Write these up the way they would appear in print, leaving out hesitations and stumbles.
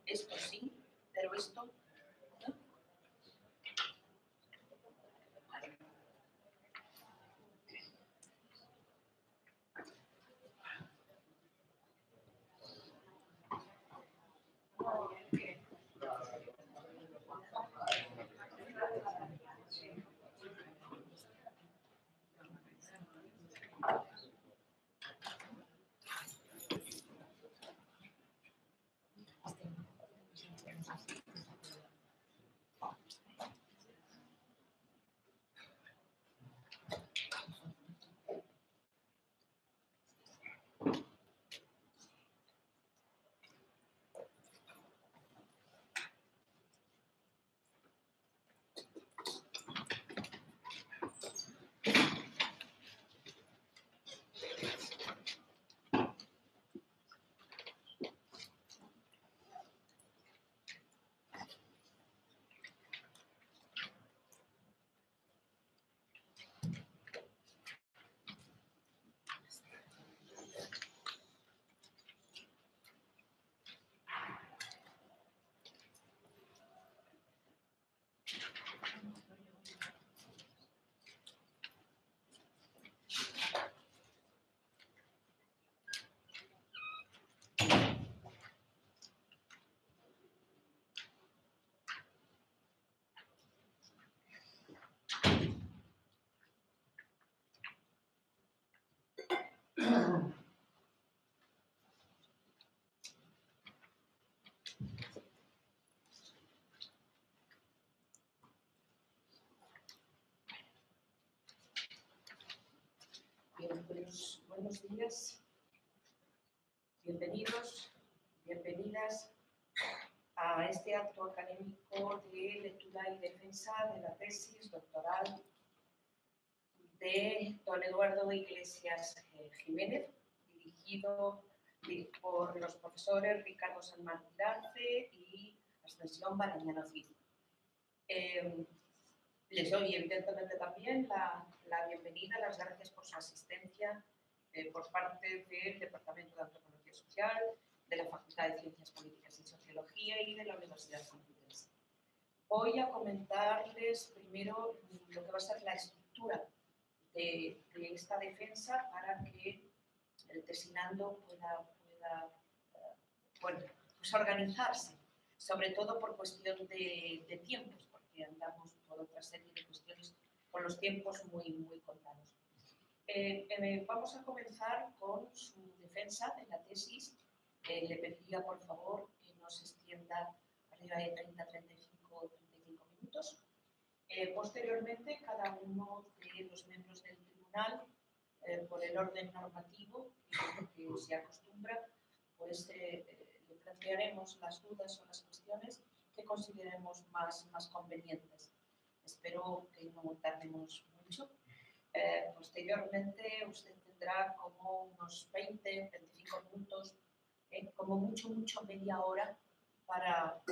esto sí, pero esto no. Bien, pues, buenos días, bienvenidos, bienvenidas a este acto académico de lectura y defensa de la tesis doctoral de don Eduardo Iglesias Jiménez, dirigido por los profesores Ricardo San Martirance y Ascensión Barañano Cid. Les doy evidentemente también la bienvenida, las gracias por su asistencia por parte del Departamento de Antropología Social, de la Facultad de Ciencias Políticas y Sociología y de la Universidad Complutense. Voy a comentarles primero lo que va a ser la estructura de esta defensa para que el tesinando pueda bueno, pues organizarse, sobre todo por cuestión de tiempos, porque andamos por otra serie de cuestiones con los tiempos muy contados. Vamos a comenzar con su defensa de la tesis. Le pediría, por favor, que no se extienda arriba de 30-35 minutos. Posteriormente, cada uno de los miembros del tribunal, por el orden normativo que se acostumbra, pues le plantearemos las dudas o las cuestiones que consideremos más convenientes. Espero que no tardemos mucho. Posteriormente, usted tendrá como unos 20-25 minutos, como mucho media hora para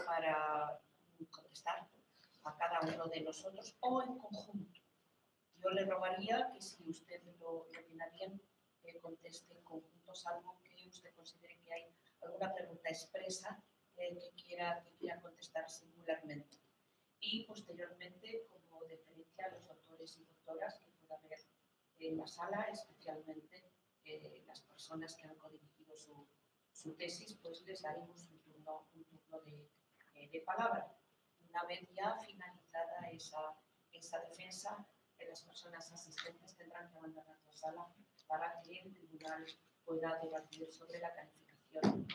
contestar a cada uno de nosotros o en conjunto. Yo le rogaría que si usted lo opina bien, conteste en conjunto, salvo que usted considere que hay alguna pregunta expresa que quiera contestar singularmente. Y posteriormente, como deferencia a los doctores y doctoras que pueda haber en la sala, especialmente las personas que han codirigido su tesis, pues les daremos un turno de palabra. Una vez ya finalizada esa defensa, las personas asistentes tendrán que abandonar la sala para que el tribunal pueda debatir sobre la calificación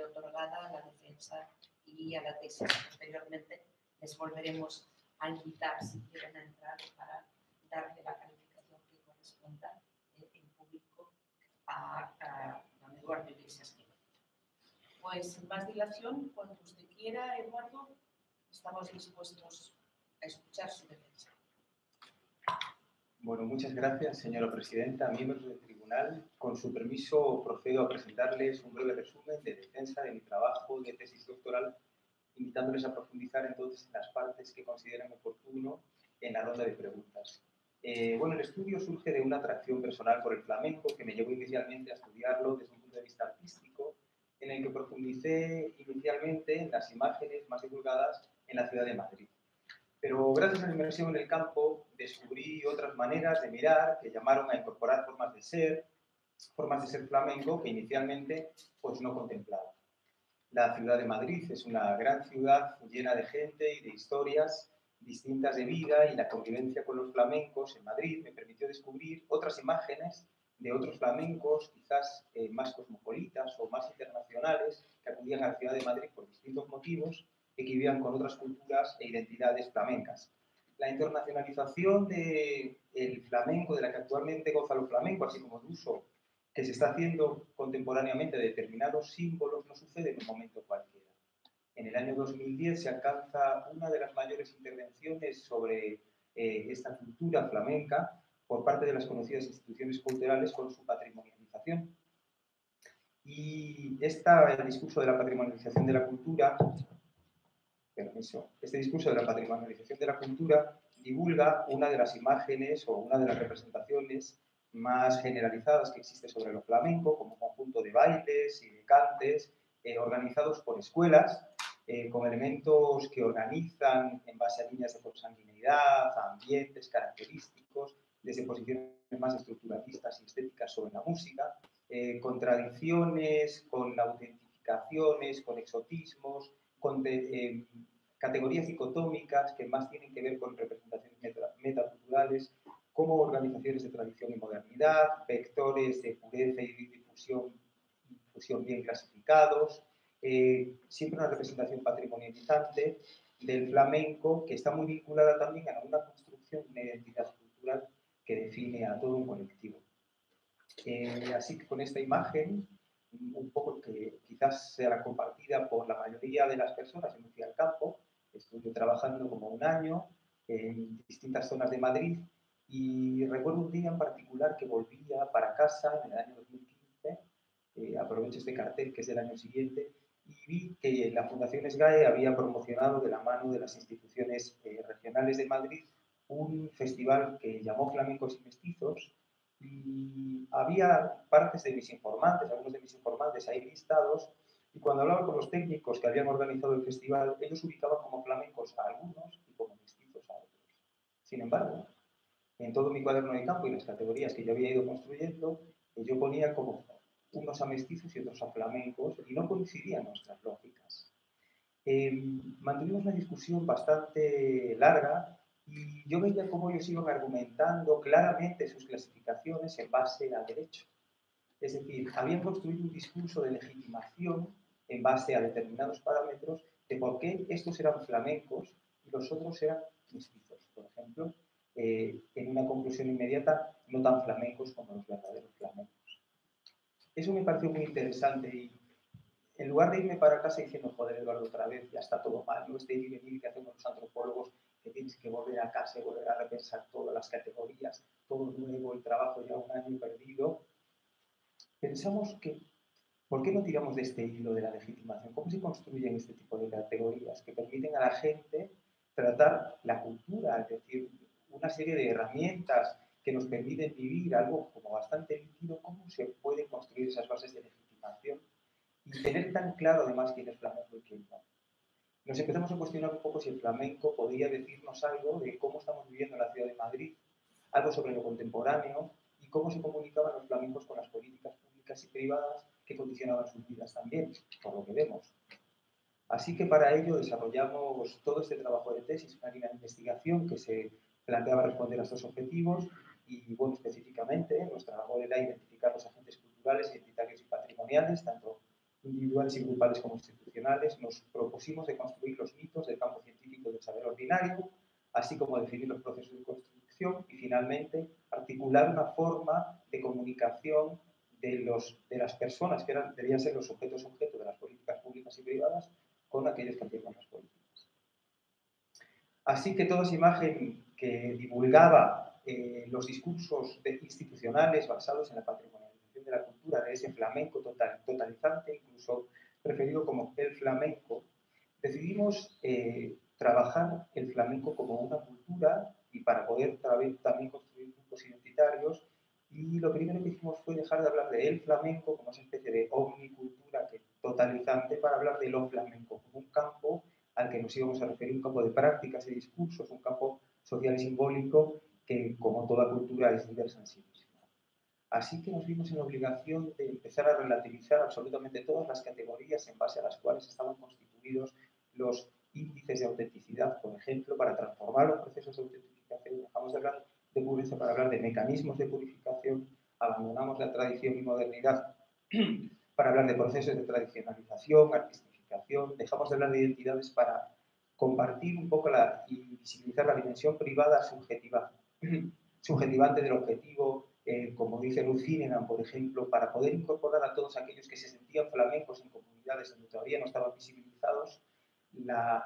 otorgada a la defensa y a la tesis. Posteriormente les volveremos a invitar, si quieren entrar, para darle la calificación que corresponda en público a don Eduardo Iglesias. Pues sin más dilación, cuando usted quiera, Eduardo, estamos dispuestos a escuchar su defensa. Bueno, muchas gracias, señora presidenta, miembros del tribunal. Con su permiso, procedo a presentarles un breve resumen de defensa de mi trabajo de tesis doctoral, invitándoles a profundizar entonces en las partes que consideren oportuno en la ronda de preguntas. Bueno, el estudio surge de una atracción personal por el flamenco que me llevó inicialmente a estudiarlo desde un punto de vista artístico, en el que profundicé inicialmente en las imágenes más divulgadas en la ciudad de Madrid. Pero gracias a la inmersión en el campo descubrí otras maneras de mirar que llamaron a incorporar formas de ser flamenco que inicialmente pues, no contemplaba. La ciudad de Madrid es una gran ciudad llena de gente y de historias distintas de vida, y la convivencia con los flamencos en Madrid me permitió descubrir otras imágenes de otros flamencos, quizás más cosmopolitas o más internacionales, que acudían a la ciudad de Madrid por distintos motivos y que vivían con otras culturas e identidades flamencas. La internacionalización del flamenco, de la que actualmente goza lo flamenco, así como el uso que se está haciendo contemporáneamente de determinados símbolos, no sucede en un momento cualquiera. En el año 2010 se alcanza una de las mayores intervenciones sobre esta cultura flamenca por parte de las conocidas instituciones culturales con su patrimonialización. Y el discurso de la patrimonialización de la cultura, este discurso de la patrimonialización de la cultura divulga una de las imágenes o una de las representaciones más generalizadas que existe sobre lo flamenco, como conjunto de bailes y de cantes organizados por escuelas, con elementos que organizan en base a líneas de consanguineidad, a ambientes característicos, desde posiciones más estructuralistas y estéticas sobre la música, con tradiciones, con autentificaciones, con exotismos, con categorías dicotómicas que más tienen que ver con representaciones metaculturales, como organizaciones de tradición y modernidad, vectores de pureza y difusión bien clasificados, siempre una representación patrimonializante del flamenco que está muy vinculada también a una construcción de una identidad cultural que define a todo un colectivo. Así que con esta imagen, un poco que quizás sea compartida por la mayoría de las personas, me fui al campo, estuve trabajando como un año en distintas zonas de Madrid, y recuerdo un día en particular que volvía para casa en el año 2015, aprovecho este cartel que es del año siguiente, y vi que la Fundación SGAE había promocionado de la mano de las instituciones regionales de Madrid un festival que llamó Flamencos y Mestizos, y había partes de mis informantes, algunos de mis informantes ahí listados, y cuando hablaba con los técnicos que habían organizado el festival, ellos ubicaban como flamencos a algunos y como mestizos a otros. Sin embargo, en todo mi cuaderno de campo y las categorías que yo había ido construyendo, yo ponía como unos a mestizos y otros a flamencos, y no coincidían nuestras lógicas. Mantuvimos una discusión bastante larga, y yo veía cómo ellos iban argumentando claramente sus clasificaciones en base al derecho. Es decir, habían construido un discurso de legitimación en base a determinados parámetros de por qué estos eran flamencos y los otros eran mestizos, por ejemplo, en una conclusión inmediata, no tan flamencos como los verdaderos flamencos. Eso me pareció muy interesante, y en lugar de irme para casa diciendo, joder, Eduardo, otra vez, ya está todo mal, no este ir y venir que hacemos los antropólogos, que tienes que volver a casa y volver a repensar todas las categorías, todo nuevo, el trabajo ya un año perdido, pensamos que, ¿por qué no tiramos de este hilo de la legitimación? ¿Cómo se construyen este tipo de categorías que permiten a la gente tratar la cultura, es decir, una serie de herramientas que nos permiten vivir algo como bastante líquido? ¿Cómo se pueden construir esas bases de legitimación y tener tan claro además quién es flamenco y quién no? Nos empezamos a cuestionar un poco si el flamenco podría decirnos algo de cómo estamos viviendo en la ciudad de Madrid, algo sobre lo contemporáneo y cómo se comunicaban los flamencos con las políticas públicas y privadas que condicionaban sus vidas también, por lo que vemos. Así que para ello desarrollamos todo este trabajo de tesis, una línea de investigación que se planteaba responder a estos objetivos, y, bueno, específicamente nuestra labor era identificar los agentes culturales, identitarios y patrimoniales, tanto individuales y grupales como institucionales. Nos propusimos de construir los mitos del campo científico del saber ordinario, así como definir los procesos de construcción y, finalmente, articular una forma de comunicación de las personas que debían ser los objeto de las políticas públicas y privadas con aquellos que hacían las políticas. Así que toda esa imagen que divulgaba los discursos institucionales basados en la patrimonialización de la cultura, de ese flamenco totalizante, incluso referido como el flamenco, decidimos trabajar el flamenco como una cultura, y para poder también construir grupos identitarios. Y lo primero que hicimos fue dejar de hablar de el flamenco como esa especie de omnicultura que totalizante para hablar de lo flamenco como un campo al que nos íbamos a referir, un campo de prácticas y discursos, un campo social y simbólico que, como toda cultura, es diversa en sí misma. Así que nos vimos en la obligación de empezar a relativizar absolutamente todas las categorías en base a las cuales estaban constituidos los índices de autenticidad, por ejemplo, para transformar los procesos de autentificación. Dejamos de hablar de pureza para hablar de mecanismos de purificación, abandonamos la tradición y modernidad para hablar de procesos de tradicionalización, artistificación, dejamos de hablar de identidades para compartir un poco y visibilizar la dimensión privada subjetivante del objetivo, como dice Lucinenan, por ejemplo, para poder incorporar a todos aquellos que se sentían flamencos en comunidades donde todavía no estaban visibilizados.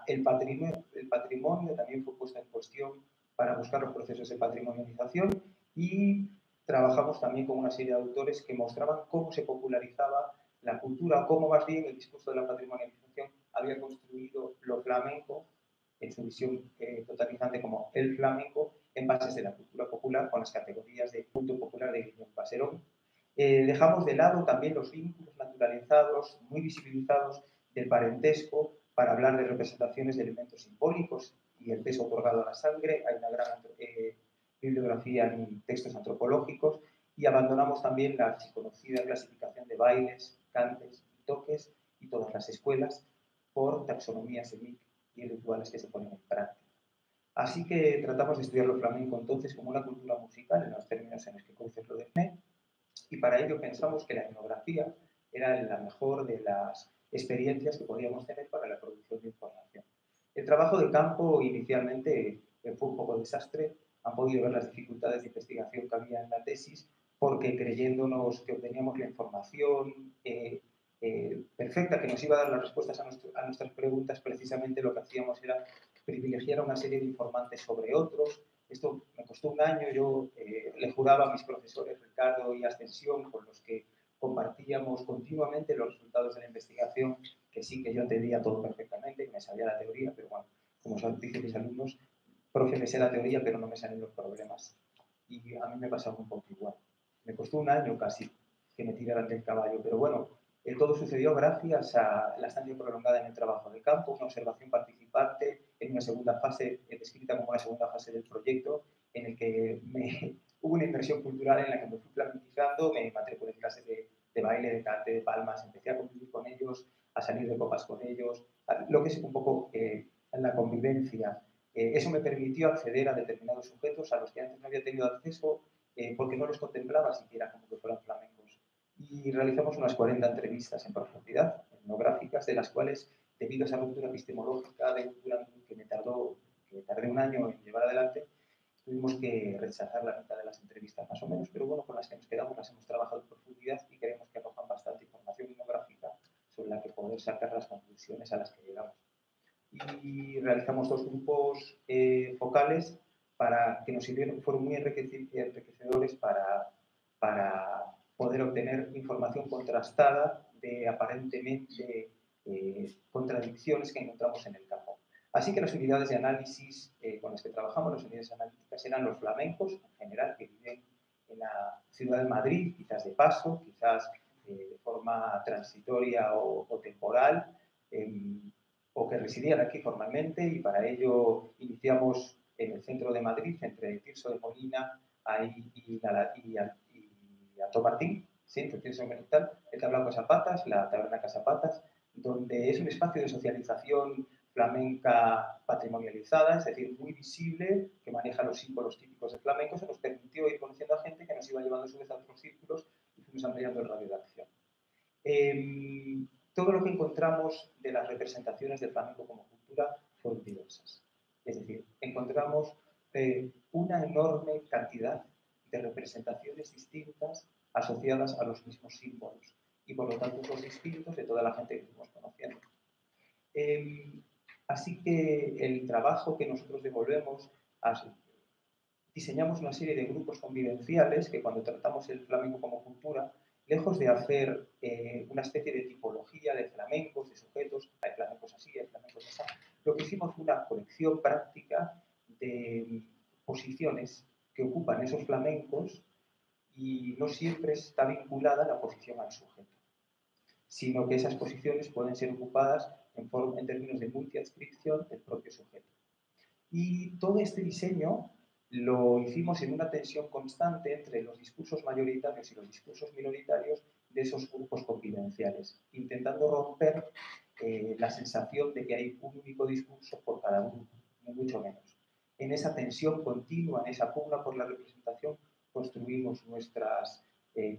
El patrimonio también fue puesto en cuestión para buscar los procesos de patrimonialización y trabajamos también con una serie de autores que mostraban cómo se popularizaba la cultura, cómo más bien el discurso de la patrimonialización había construido lo flamenco, en su visión totalizante como el flamenco, en bases de la cultura popular, con las categorías de culto popular de Guillaume Passerón. Dejamos de lado también los vínculos naturalizados, muy visibilizados, del parentesco, para hablar de representaciones de elementos simbólicos y el peso otorgado a la sangre. Hay una gran bibliografía en textos antropológicos, y abandonamos también la archiconocida clasificación de bailes, cantes y toques y todas las escuelas por taxonomía semítica y rituales que se ponen en práctica. Así que tratamos de estudiar lo flamenco entonces como una cultura musical, en los términos en los que Coetzee lo define, y para ello pensamos que la etnografía era la mejor de las experiencias que podíamos tener para la producción de información. El trabajo de campo inicialmente fue un poco desastre. Han podido ver las dificultades de investigación que había en la tesis, porque creyéndonos que obteníamos la información perfecta que nos iba a dar las respuestas a nuestras preguntas, precisamente lo que hacíamos era privilegiar a una serie de informantes sobre otros. Esto me costó un año. Yo le juraba a mis profesores Ricardo y Ascensión, con los que compartíamos continuamente los resultados de la investigación, que sí, que yo entendía todo perfectamente, que me sabía la teoría, pero bueno, como son dicen mis alumnos, profe, me sé la teoría, pero no me salen los problemas. Y a mí me pasaba un poco igual. Me costó un año casi que me tiraran del caballo, pero bueno, todo sucedió gracias a la estancia prolongada en el trabajo de campo, una observación participante en una segunda fase, descrita como una segunda fase del proyecto, en el que hubo una inversión cultural en la que me fui planificando, me matriculé en clases de baile, de cante, de palmas, empecé a convivir con ellos, a salir de copas con ellos, lo que es un poco la convivencia. Eso me permitió acceder a determinados sujetos a los que antes no había tenido acceso, porque no los contemplaba siquiera como que fueran flamencos. Y realizamos unas 40 entrevistas en profundidad, etnográficas, de las cuales, debido a esa ruptura epistemológica que tardé un año en llevar adelante, tuvimos que rechazar la mitad de las entrevistas más o menos, pero bueno, con las que nos quedamos las hemos trabajado en profundidad y creemos que arrojan bastante información etnográfica sobre la que poder sacar las conclusiones a las que llegamos. Y realizamos 2 grupos focales para que nos sirvieron, fueron muy enriquecedores para poder obtener información contrastada de aparentemente contradicciones que encontramos en el campo. Así que las unidades de análisis con las que trabajamos, las unidades analíticas, eran los flamencos en general, que viven en la ciudad de Madrid, quizás de paso, quizás de forma transitoria o temporal, o que residían aquí formalmente, y para ello iniciamos en el centro de Madrid, entre Tirso de Molina y Alto Martín, ¿sí? Entre Tirso de Molina, el Tablao Casapatas, la Taberna Casapatas, donde es un espacio de socialización flamenca patrimonializada, es decir, muy visible, que maneja los símbolos típicos de flamenco. Se nos permitió ir conociendo a gente que nos iba llevando a su vez a otros círculos y fuimos ampliando el radio de acción. Todo lo que encontramos de las representaciones del flamenco como cultura fueron diversas. Es decir, encontramos una enorme cantidad de representaciones distintas asociadas a los mismos símbolos y por lo tanto usos distintos de toda la gente que fuimos conociendo. Así que el trabajo que nosotros devolvemos, diseñamos una serie de grupos convivenciales que, cuando tratamos el flamenco como cultura, lejos de hacer una especie de tipología de flamencos, de sujetos, hay flamencos así, hay flamencos así, lo que hicimos fue una colección práctica de posiciones que ocupan esos flamencos, y no siempre está vinculada la posición al sujeto. sino que esas posiciones pueden ser ocupadas en términos de multiadscripción del propio sujeto. Y todo este diseño lo hicimos en una tensión constante entre los discursos mayoritarios y los discursos minoritarios de esos grupos convivenciales, intentando romper la sensación de que hay un único discurso por cada grupo, ni mucho menos. En esa tensión continua, en esa pugna por la representación, construimos nuestras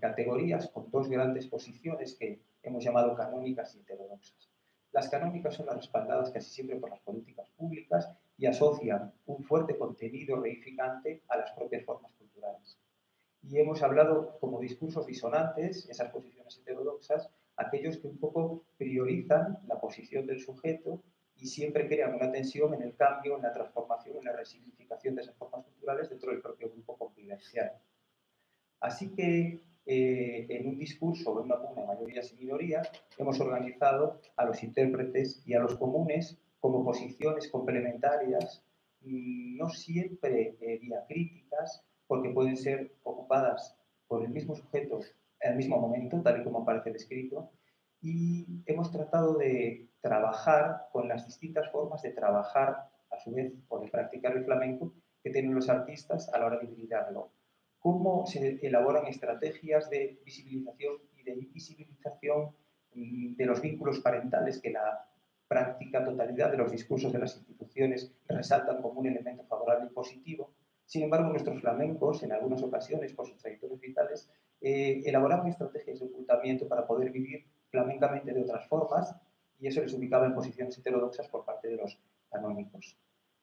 categorías con dos grandes posiciones que hemos llamado canónicas y heterodoxas. Las canónicas son las respaldadas casi siempre por las políticas públicas y asocian un fuerte contenido reificante a las propias formas culturales. Y hemos hablado como discursos disonantes, esas posiciones heterodoxas, aquellos que un poco priorizan la posición del sujeto y siempre crean una tensión en el cambio, en la transformación, en la resignificación de esas formas culturales dentro del propio grupo convivencial. Así que en un discurso o en una pugna de mayorías y minorías hemos organizado a los intérpretes y a los comunes como posiciones complementarias, no siempre diacríticas, porque pueden ser ocupadas por el mismo sujeto en el mismo momento, tal y como aparece descrito, y hemos tratado de trabajar con las distintas formas de trabajar, a su vez, o de practicar el flamenco que tienen los artistas a la hora de brillarlo. Cómo se elaboran estrategias de visibilización y de invisibilización de los vínculos parentales que la práctica totalidad de los discursos de las instituciones resaltan como un elemento favorable y positivo. Sin embargo, nuestros flamencos, en algunas ocasiones, por sus trayectorias vitales, elaboraban estrategias de ocultamiento para poder vivir flamencamente de otras formas, y eso les ubicaba en posiciones heterodoxas por parte de los canónicos.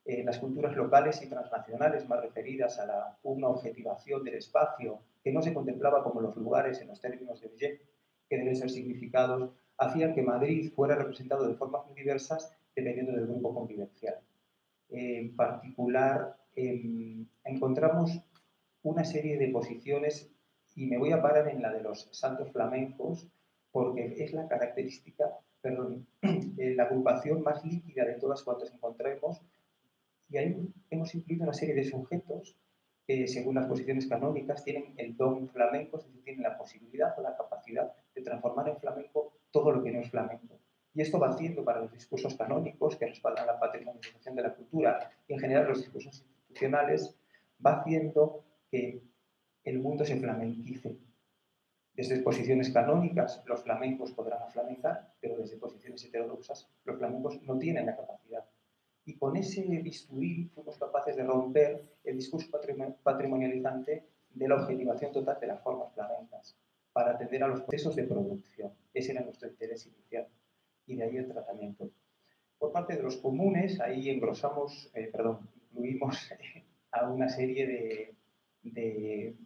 Las culturas locales y transnacionales más referidas a una objetivación del espacio que no se contemplaba como los lugares en los términos de Villette, que deben ser significados, hacían que Madrid fuera representado de formas muy diversas dependiendo del grupo convivencial. En particular, encontramos una serie de posiciones, y me voy a parar en la de los santos flamencos, porque es la característica, perdón, la agrupación más líquida de todas cuantas encontremos. Y ahí hemos incluido una serie de sujetos que, según las posiciones canónicas, tienen el don flamenco, es decir, tienen la posibilidad o la capacidad de transformar en flamenco todo lo que no es flamenco. Y esto va haciendo para los discursos canónicos, que respaldan la patrimonialización de la cultura, y en general los discursos institucionales, va haciendo que el mundo se flamenquice. Desde posiciones canónicas, los flamencos podrán flamencar, pero desde posiciones heterodoxas, los flamencos no tienen la capacidad. Y con ese bisturí fuimos capaces de romper el discurso patrimonializante de la objetivación total de las formas flamencas para atender a los procesos de producción. Ese era nuestro interés inicial y de ahí el tratamiento. Por parte de los comunes, ahí incluimos a una serie de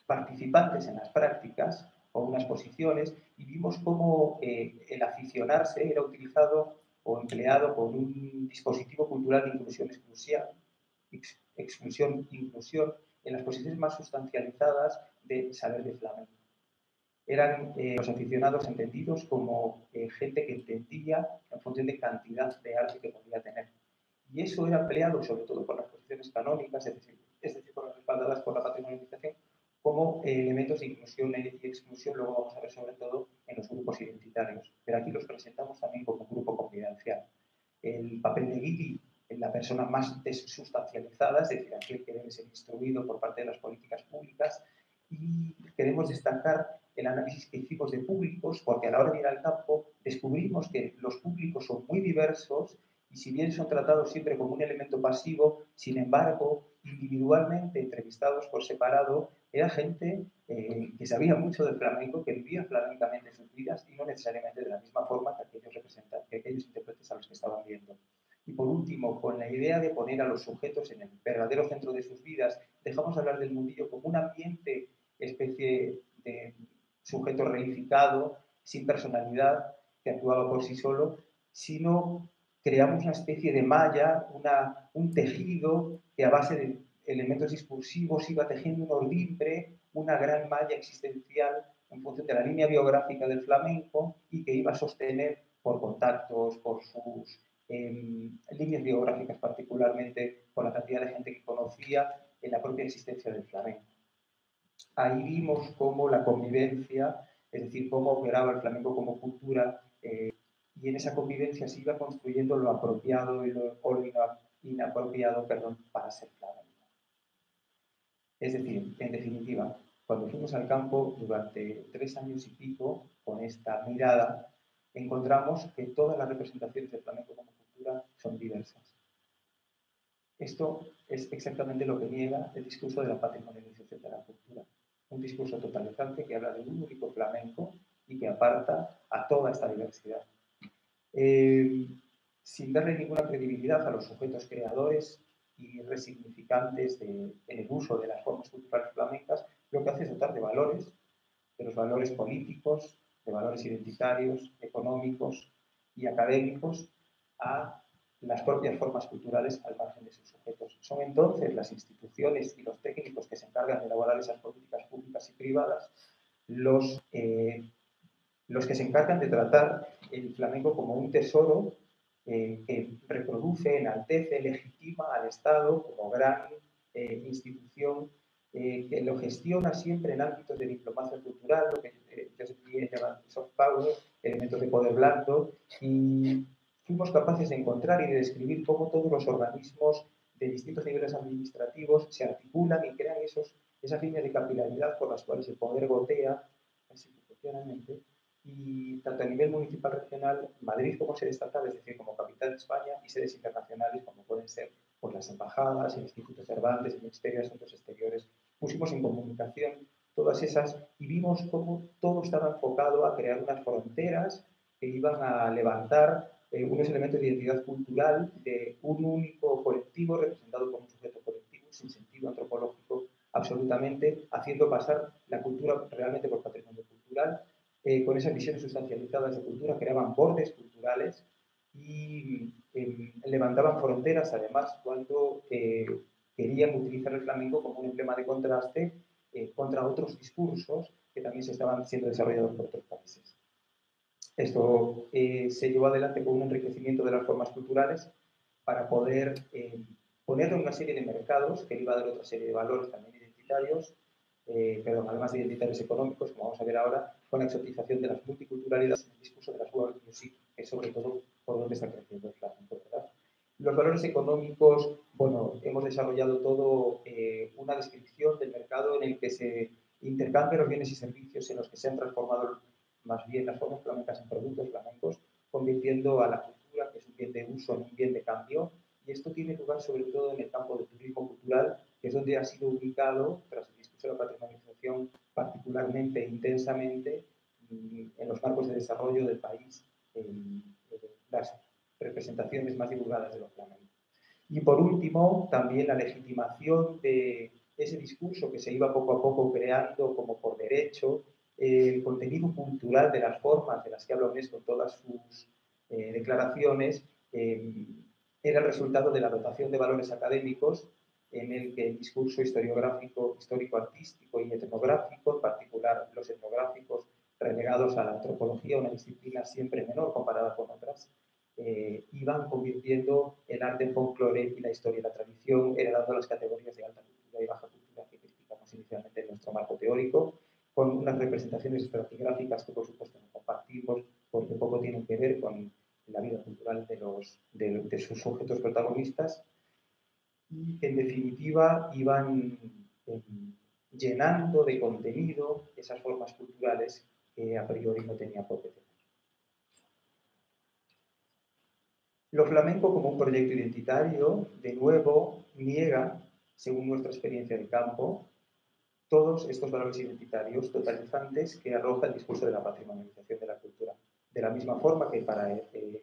participantes en las prácticas o unas posiciones y vimos cómo el aficionarse era utilizado o empleado por un dispositivo cultural de exclusión-inclusión en las posiciones más sustancializadas de saber de flamenco. Eran los aficionados entendidos como gente que entendía en función de cantidad de arte que podía tener. Y eso era empleado sobre todo por las posiciones canónicas, es decir, por las respaldadas por la patrimonialización, como elementos de inclusión y exclusión, luego vamos a ver sobre todo en los grupos identitarios. Pero aquí los presentamos también como grupo confidencial. El papel de guiri en la persona más desustancializada, es decir, aquel que debe ser instruido por parte de las políticas públicas, y queremos destacar el análisis que hicimos de públicos, porque a la hora de ir al campo descubrimos que los públicos son muy diversos y si bien son tratados siempre como un elemento pasivo, sin embargo, individualmente entrevistados por separado, era gente que sabía mucho del flamenco, que vivía flamencamente sus vidas y no necesariamente de la misma forma que aquellos representantes, que aquellos intérpretes a los que estaban viendo. Y por último, con la idea de poner a los sujetos en el verdadero centro de sus vidas, dejamos de hablar del mundillo como un ambiente, especie de sujeto reificado, sin personalidad, que actuaba por sí solo, sino creamos una especie de malla, un tejido que a base de elementos discursivos iba tejiendo un ordimbre, una gran malla existencial en función de la línea biográfica del flamenco y que iba a sostener por contactos, por sus líneas biográficas, particularmente por la cantidad de gente que conocía en la propia existencia del flamenco. Ahí vimos cómo la convivencia es decir, cómo operaba el flamenco como cultura, y en esa convivencia se iba construyendo lo apropiado y lo inapropiado, perdón, para ser flamenco. Es decir, en definitiva, cuando fuimos al campo durante 3 años y pico, con esta mirada, encontramos que todas las representaciones del flamenco como cultura son diversas. Esto es exactamente lo que niega el discurso de la patrimonialización de la cultura. Un discurso totalizante que habla de un único flamenco y que aparta a toda esta diversidad. Sin darle ninguna credibilidad a los sujetos creadores y resignificantes en el uso de las formas culturales flamencas, lo que hace es dotar de valores, de los valores políticos, de valores identitarios, económicos y académicos, a las propias formas culturales al margen de sus sujetos. Son entonces las instituciones y los técnicos que se encargan de elaborar esas políticas públicas y privadas los que se encargan de tratar el flamenco como un tesoro que reproduce, enaltece, legitima al Estado como gran institución que lo gestiona siempre en ámbitos de diplomacia cultural, lo que Josep Pie llama soft power, elementos de poder blando, y fuimos capaces de encontrar y de describir cómo todos los organismos de distintos niveles administrativos se articulan y crean esas líneas de capilaridad por las cuales el poder gotea institucionalmente. Y tanto a nivel municipal regional, Madrid como sede estatal, es decir, como capital de España, y sedes internacionales como pueden ser por las embajadas, el Instituto Cervantes, el Ministerio de Asuntos Exteriores, pusimos en comunicación todas esas y vimos cómo todo estaba enfocado a crear unas fronteras que iban a levantar unos elementos de identidad cultural de un único colectivo representado por un sujeto colectivo sin sentido antropológico absolutamente, haciendo pasar la cultura realmente por patrimonio cultural. Con esas visiones sustancializadas de cultura, creaban bordes culturales y levantaban fronteras, además, cuando querían utilizar el flamenco como un emblema de contraste contra otros discursos que también se estaban siendo desarrollados por otros países. Esto se llevó adelante con un enriquecimiento de las formas culturales para poder ponerlo en una serie de mercados que iba a dar otra serie de valores también identitarios, además de identitarios económicos, como vamos a ver ahora, con la exotización de las multiculturalidades en el discurso de las world music, que es sobre todo por donde está creciendo el flamenco, ¿verdad? Los valores económicos, bueno, hemos desarrollado todo una descripción del mercado en el que se intercambian los bienes y servicios en los que se han transformado más bien las formas flamencas en productos flamencos, convirtiendo a la cultura, que es un bien de uso, en un bien de cambio. Y esto tiene lugar sobre todo en el campo del turismo cultural, que es donde ha sido ubicado, tras el discurso de la patrimonialización, particularmente e intensamente en los marcos de desarrollo del país, las representaciones más divulgadas de los flamencos. Y por último, también la legitimación de ese discurso que se iba poco a poco creando como por derecho, el contenido cultural de las formas de las que habla UNESCO en todas sus declaraciones, era el resultado de la dotación de valores académicos en el que el discurso historiográfico, histórico-artístico y etnográfico, en particular los etnográficos relegados a la antropología, una disciplina siempre menor comparada con otras, iban convirtiendo el arte en folclore y la historia y la tradición, heredando las categorías de alta cultura y baja cultura que explicamos inicialmente en nuestro marco teórico, con unas representaciones estratigráficas que por supuesto no compartimos porque poco tienen que ver con la vida cultural de sus sujetos protagonistas, y en definitiva iban llenando de contenido esas formas culturales que a priori no tenía por qué tener. Lo flamenco como un proyecto identitario, de nuevo, niega, según nuestra experiencia de campo, todos estos valores identitarios totalizantes que arroja el discurso de la patrimonialización de la cultura. De la misma forma que para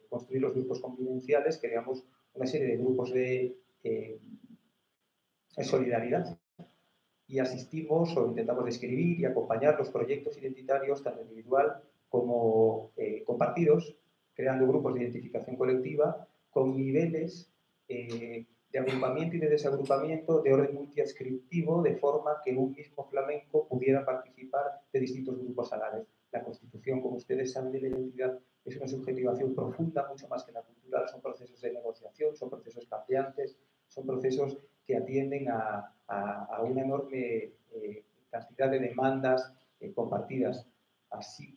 construir los grupos convivenciales creamos una serie de grupos de solidaridad y asistimos o intentamos describir y acompañar los proyectos identitarios tanto individual como compartidos, creando grupos de identificación colectiva con niveles de agrupamiento y de desagrupamiento de orden multiadscriptivo, de forma que un mismo flamenco pudiera participar de distintos grupos a la vez. La constitución, como ustedes saben, de la identidad es una subjetivación profunda, mucho más que la cultural, son procesos de negociación, son procesos cambiantes, son procesos que atienden a una enorme cantidad de demandas compartidas. Así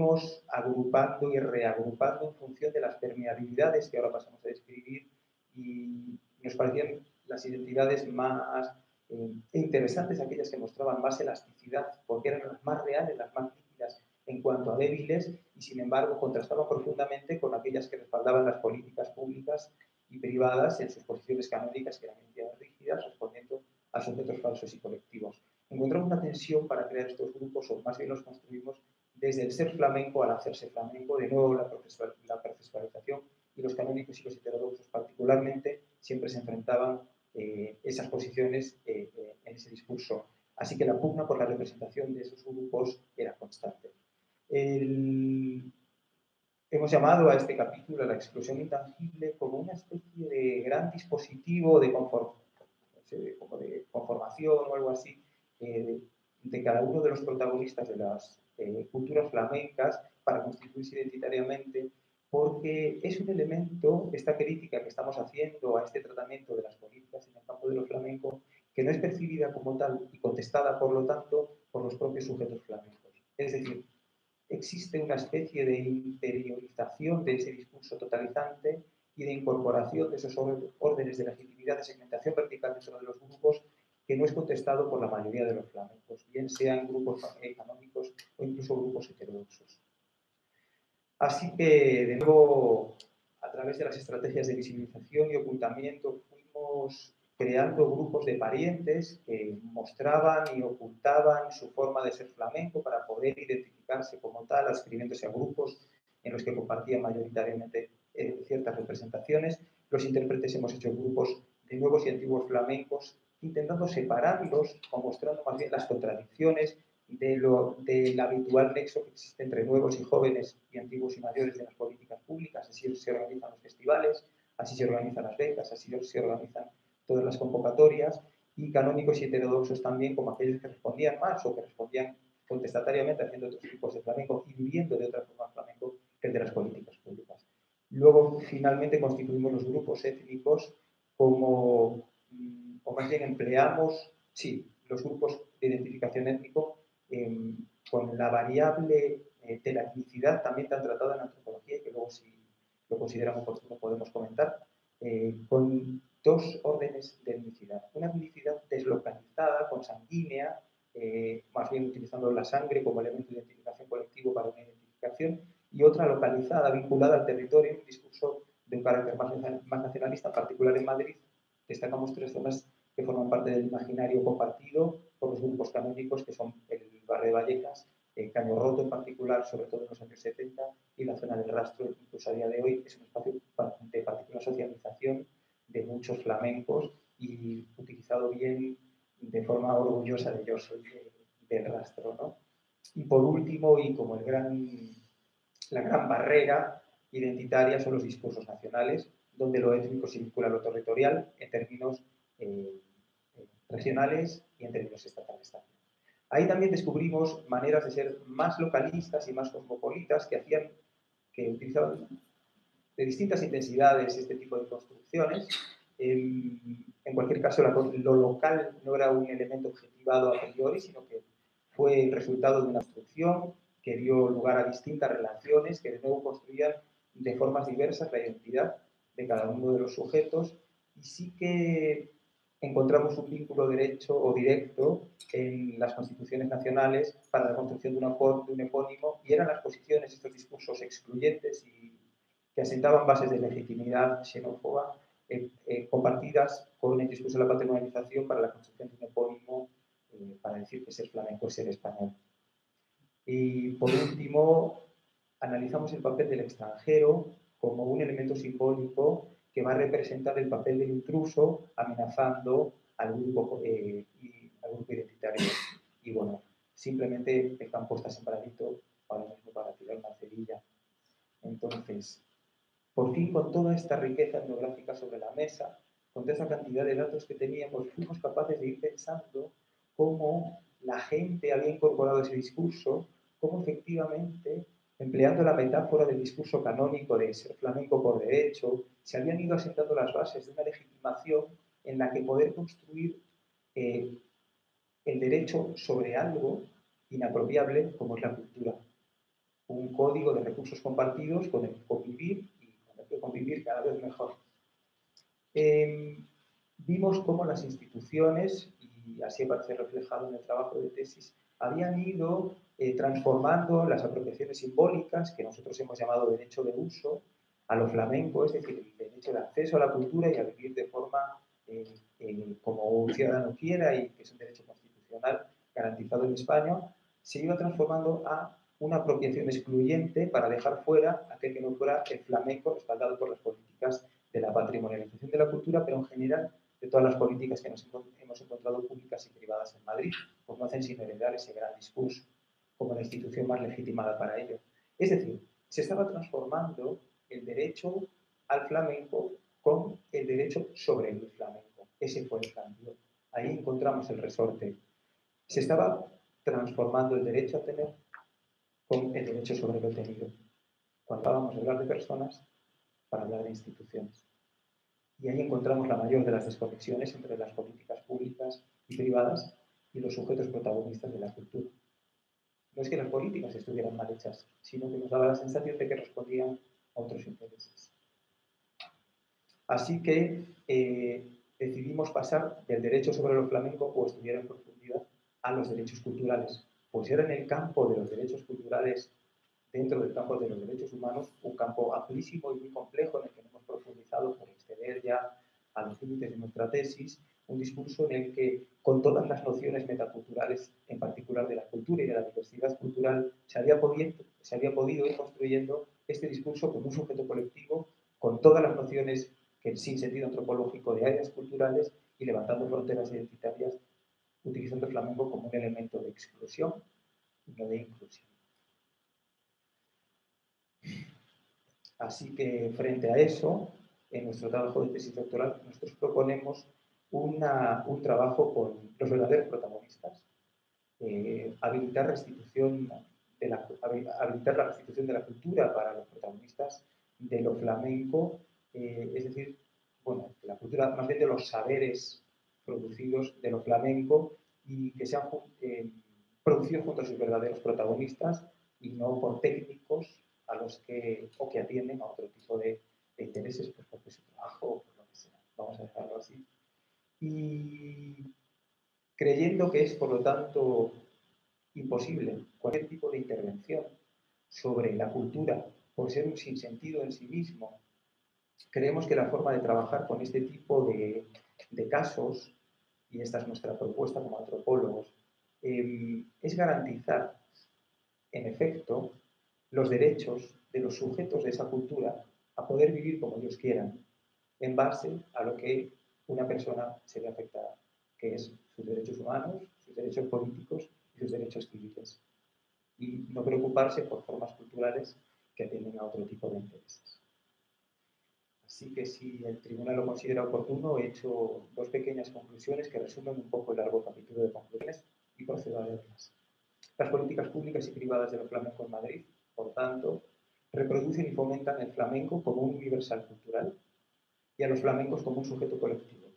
fuimos agrupando y reagrupando en función de las permeabilidades que ahora pasamos a describir, y nos parecían las identidades más interesantes, aquellas que mostraban más elasticidad, porque eran las más reales, las más líquidas en cuanto a débiles, y sin embargo contrastaban profundamente con aquellas que respaldaban las políticas públicas y privadas en sus posiciones canónicas, que eran entidades rígidas, respondiendo a sujetos falsos y colectivos. Encontramos una tensión para crear estos grupos, o más bien los construimos desde el ser flamenco al hacerse flamenco, de nuevo la processualización, y los canónicos y los heterodoxos particularmente siempre se enfrentaban esas posiciones en ese discurso. Así que la pugna por la representación de esos grupos era constante. Hemos llamado a este capítulo la exclusión intangible como una especie de gran dispositivo de conformación o algo así de cada uno de los protagonistas de las culturas flamencas para constituirse identitariamente, porque es un elemento, esta crítica que estamos haciendo a este tratamiento de las políticas en el campo de lo flamenco, que no es percibida como tal y contestada, por lo tanto, por los propios sujetos flamencos. Es decir, existe una especie de interiorización de ese discurso totalizante y de incorporación de esos órdenes de legitimidad de segmentación vertical dentro de los grupos, que no es contestado por la mayoría de los flamencos, bien sean grupos canónicos o incluso grupos heterodoxos. Así que, de nuevo, a través de las estrategias de visibilización y ocultamiento, fuimos creando grupos de parientes que mostraban y ocultaban su forma de ser flamenco para poder identificarse como tal, adscribiéndose a grupos en los que compartían mayoritariamente ciertas representaciones. Los intérpretes hemos hecho grupos de nuevos y antiguos flamencos, intentando separarlos o mostrando más bien las contradicciones del habitual nexo que existe entre nuevos y jóvenes y antiguos y mayores de las políticas públicas. Así se organizan los festivales, así se organizan las becas, así se organizan todas las convocatorias, y canónicos y heterodoxos también, como aquellos que respondían más o que respondían contestatariamente haciendo otros tipos de flamenco y viviendo de otra forma flamenco que el de las políticas públicas. Luego, finalmente, constituimos los grupos étnicos como, o más bien empleamos, sí, los grupos de identificación étnico con la variable de la etnicidad también tan tratada en antropología, que luego, si lo consideramos oportuno, podemos comentar, con dos órdenes de etnicidad. Una etnicidad deslocalizada, consanguínea, más bien utilizando la sangre como elemento de identificación colectivo para una identificación, y otra localizada, vinculada al territorio, un discurso de un carácter más nacionalista, en particular en Madrid. Destacamos tres zonas que forman parte del imaginario compartido por los grupos canónicos, que son el barrio de Vallecas, Caño Roto en particular, sobre todo en los años 70, y la zona del Rastro, incluso a día de hoy, es un espacio de particular socialización de muchos flamencos y utilizado bien de forma orgullosa de yo soy del Rastro, ¿no? Y por último, y como la gran barrera identitaria, son los discursos nacionales, donde lo étnico se vincula a lo territorial en términos regionales y en términos estatales también. Ahí también descubrimos maneras de ser más localistas y más cosmopolitas que utilizaban de distintas intensidades este tipo de construcciones. En cualquier caso, lo local no era un elemento objetivado a priori, sino que fue el resultado de una construcción que dio lugar a distintas relaciones que de nuevo construían de formas diversas la identidad de cada uno de los sujetos, y sí que encontramos un vínculo derecho o directo en las constituciones nacionales para la construcción de un epónimo, y eran las posiciones, estos discursos excluyentes y que asentaban bases de legitimidad xenófoba compartidas con el discurso de la patrimonialización para la construcción de un epónimo para decir que ser flamenco es ser español. Y por último, analizamos el papel del extranjero como un elemento simbólico que va a representar el papel del intruso amenazando al grupo identitario. Y bueno, simplemente están puestas en paradito ahora mismo para tirar una cerilla. Entonces, por fin, con toda esta riqueza etnográfica sobre la mesa, con toda esa cantidad de datos que teníamos, fuimos capaces de ir pensando cómo la gente había incorporado ese discurso, cómo efectivamente, empleando la metáfora del discurso canónico de ser flamenco por derecho, se habían ido asentando las bases de una legitimación en la que poder construir el derecho sobre algo inapropiable como es la cultura. un código de recursos compartidos con el que convivir y con el que convivir cada vez mejor. Vimos cómo las instituciones, y así aparece reflejado en el trabajo de tesis, habían ido transformando las apropiaciones simbólicas, que nosotros hemos llamado derecho de uso, a lo flamenco, es decir, el derecho de acceso a la cultura y a vivir de forma como un ciudadano quiera, y que es un derecho constitucional garantizado en España, se iba transformando a una apropiación excluyente para dejar fuera aquel que no fuera el flamenco, respaldado por las políticas de la patrimonialización de la cultura, pero en general de todas las políticas que nos hemos encontrado públicas y privadas en Madrid, pues no hacen sino heredar ese gran discurso como la institución más legitimada para ello. Es decir, se estaba transformando el derecho al flamenco con el derecho sobre el flamenco. Ese fue el cambio. Ahí encontramos el resorte. Se estaba transformando el derecho a tener con el derecho sobre lo tenido. Cuando vamos a hablar de personas, para hablar de instituciones. Y ahí encontramos la mayor de las desconexiones entre las políticas públicas y privadas y los sujetos protagonistas de la cultura. No es que las políticas estuvieran mal hechas, sino que nos daba la sensación de que respondían a otros intereses. Así que decidimos pasar del derecho sobre lo flamenco, o estudiar en profundidad, a los derechos culturales. Pues era en el campo de los derechos culturales, dentro del campo de los derechos humanos, un campo amplísimo y muy complejo en el que hemos profundizado por exceder ya a los límites de nuestra tesis, un discurso en el que, con todas las nociones metaculturales, en particular de la cultura y de la diversidad cultural, se había podido ir construyendo este discurso como un sujeto colectivo, con todas las nociones que, sin sentido antropológico, de áreas culturales, y levantando fronteras identitarias, utilizando el flamenco como un elemento de exclusión y no de inclusión. Así que, frente a eso, en nuestro trabajo de tesis doctoral, nosotros proponemos un trabajo con los verdaderos protagonistas, habilitar la restitución de la cultura para los protagonistas de lo flamenco, es decir, bueno, la cultura, más bien de los saberes producidos de lo flamenco, y que sean producidos junto a sus verdaderos protagonistas y no por técnicos a los que, o que atienden a otro tipo de intereses, pues porque su trabajo o por lo que sea. Vamos a dejarlo así. Y creyendo que es, por lo tanto, imposible cualquier tipo de intervención sobre la cultura por ser un sinsentido en sí mismo, creemos que la forma de trabajar con este tipo de casos, y esta es nuestra propuesta como antropólogos, es garantizar, en efecto, los derechos de los sujetos de esa cultura a poder vivir como ellos quieran, en base a lo que una persona se ve afectada, que es sus derechos humanos, sus derechos políticos y sus derechos civiles. Y no preocuparse por formas culturales que atienden a otro tipo de intereses. Así que, si el tribunal lo considera oportuno, he hecho dos pequeñas conclusiones que resumen un poco el largo capítulo de conclusiones y procedo a leerlas. Las políticas públicas y privadas de lo flamenco en Madrid, por tanto, reproducen y fomentan el flamenco como un universal cultural y a los flamencos como un sujeto colectivo.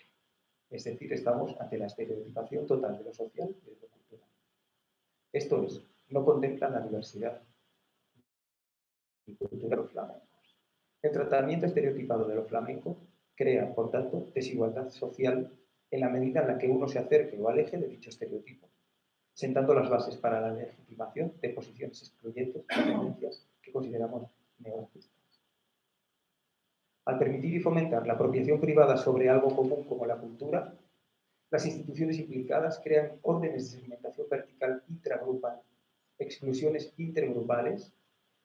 Es decir, estamos ante la estereotipación total de lo social y de lo cultural. Esto es, no contemplan la diversidad y cultura de los flamencos. El tratamiento estereotipado de lo flamenco crea, por tanto, desigualdad social en la medida en la que uno se acerque o aleje de dicho estereotipo, sentando las bases para la legitimación de posiciones excluyentes y tendencias que consideramos neorracistas. Al permitir y fomentar la apropiación privada sobre algo común como la cultura, las instituciones implicadas crean órdenes de segmentación vertical intragrupal, exclusiones intergrupales,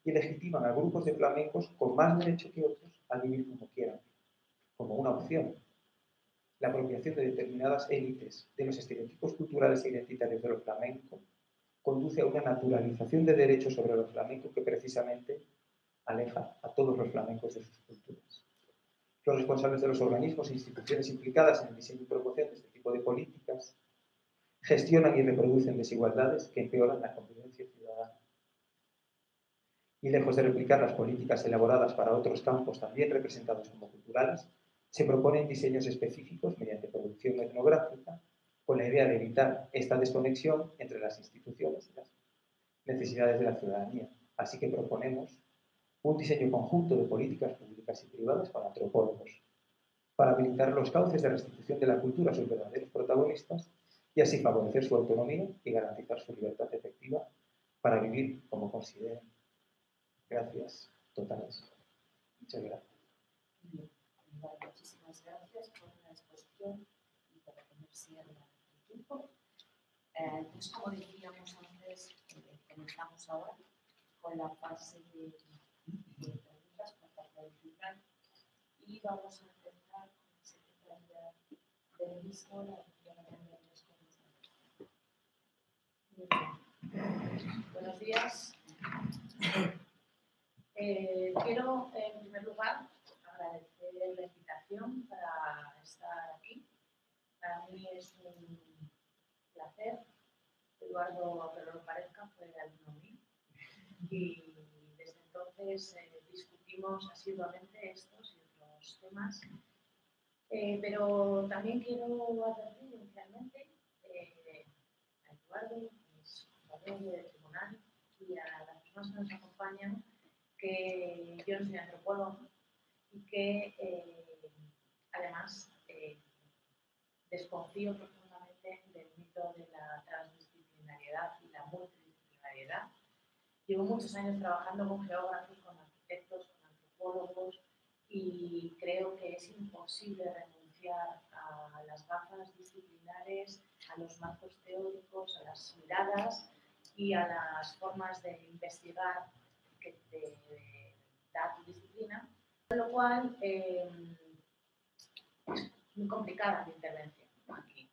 y legitiman a grupos de flamencos con más derecho que otros a vivir como quieran, como una opción. La apropiación de determinadas élites de los estereotipos culturales e identitarios de lo flamenco conduce a una naturalización de derechos sobre lo flamenco que precisamente aleja a todos los flamencos de sus culturas. Los responsables de los organismos e instituciones implicadas en el diseño y promoción de este tipo de políticas gestionan y reproducen desigualdades que empeoran la convivencia ciudadana. Y lejos de replicar las políticas elaboradas para otros campos también representados como culturales, se proponen diseños específicos mediante producción etnográfica, con la idea de evitar esta desconexión entre las instituciones y las necesidades de la ciudadanía. Así que proponemos un diseño conjunto de políticas públicas y privadas con antropólogos, para habilitar los cauces de restitución de la cultura a sus verdaderos protagonistas y así favorecer su autonomía y garantizar su libertad efectiva para vivir como consideren. Gracias totales. Muchas gracias. Bien, muchísimas gracias por la exposición y por ponerse al tiempo. Pues como decíamos antes, comenzamos ahora con la fase de preguntas por parte del tribunal y vamos a empezar con la secretaria del mismo, la doctora María Gómez. Buenos días. Quiero, en primer lugar, agradecer la invitación para estar aquí. Para mí es un placer. Eduardo, aunque no lo parezca, fue alumno mío. Y desde entonces discutimos asiduamente estos y otros temas. Pero también quiero advertir inicialmente a Eduardo, a mis compañeros del tribunal y a las personas que nos acompañan que yo no soy antropóloga y que además desconfío profundamente del mito de la transdisciplinariedad y la multidisciplinariedad. Llevo muchos años trabajando con geógrafos, con arquitectos, con antropólogos y creo que es imposible renunciar a las gafas disciplinares, a los marcos teóricos, a las miradas y a las formas de investigar que te da tu disciplina, con lo cual es muy complicada la intervención aquí.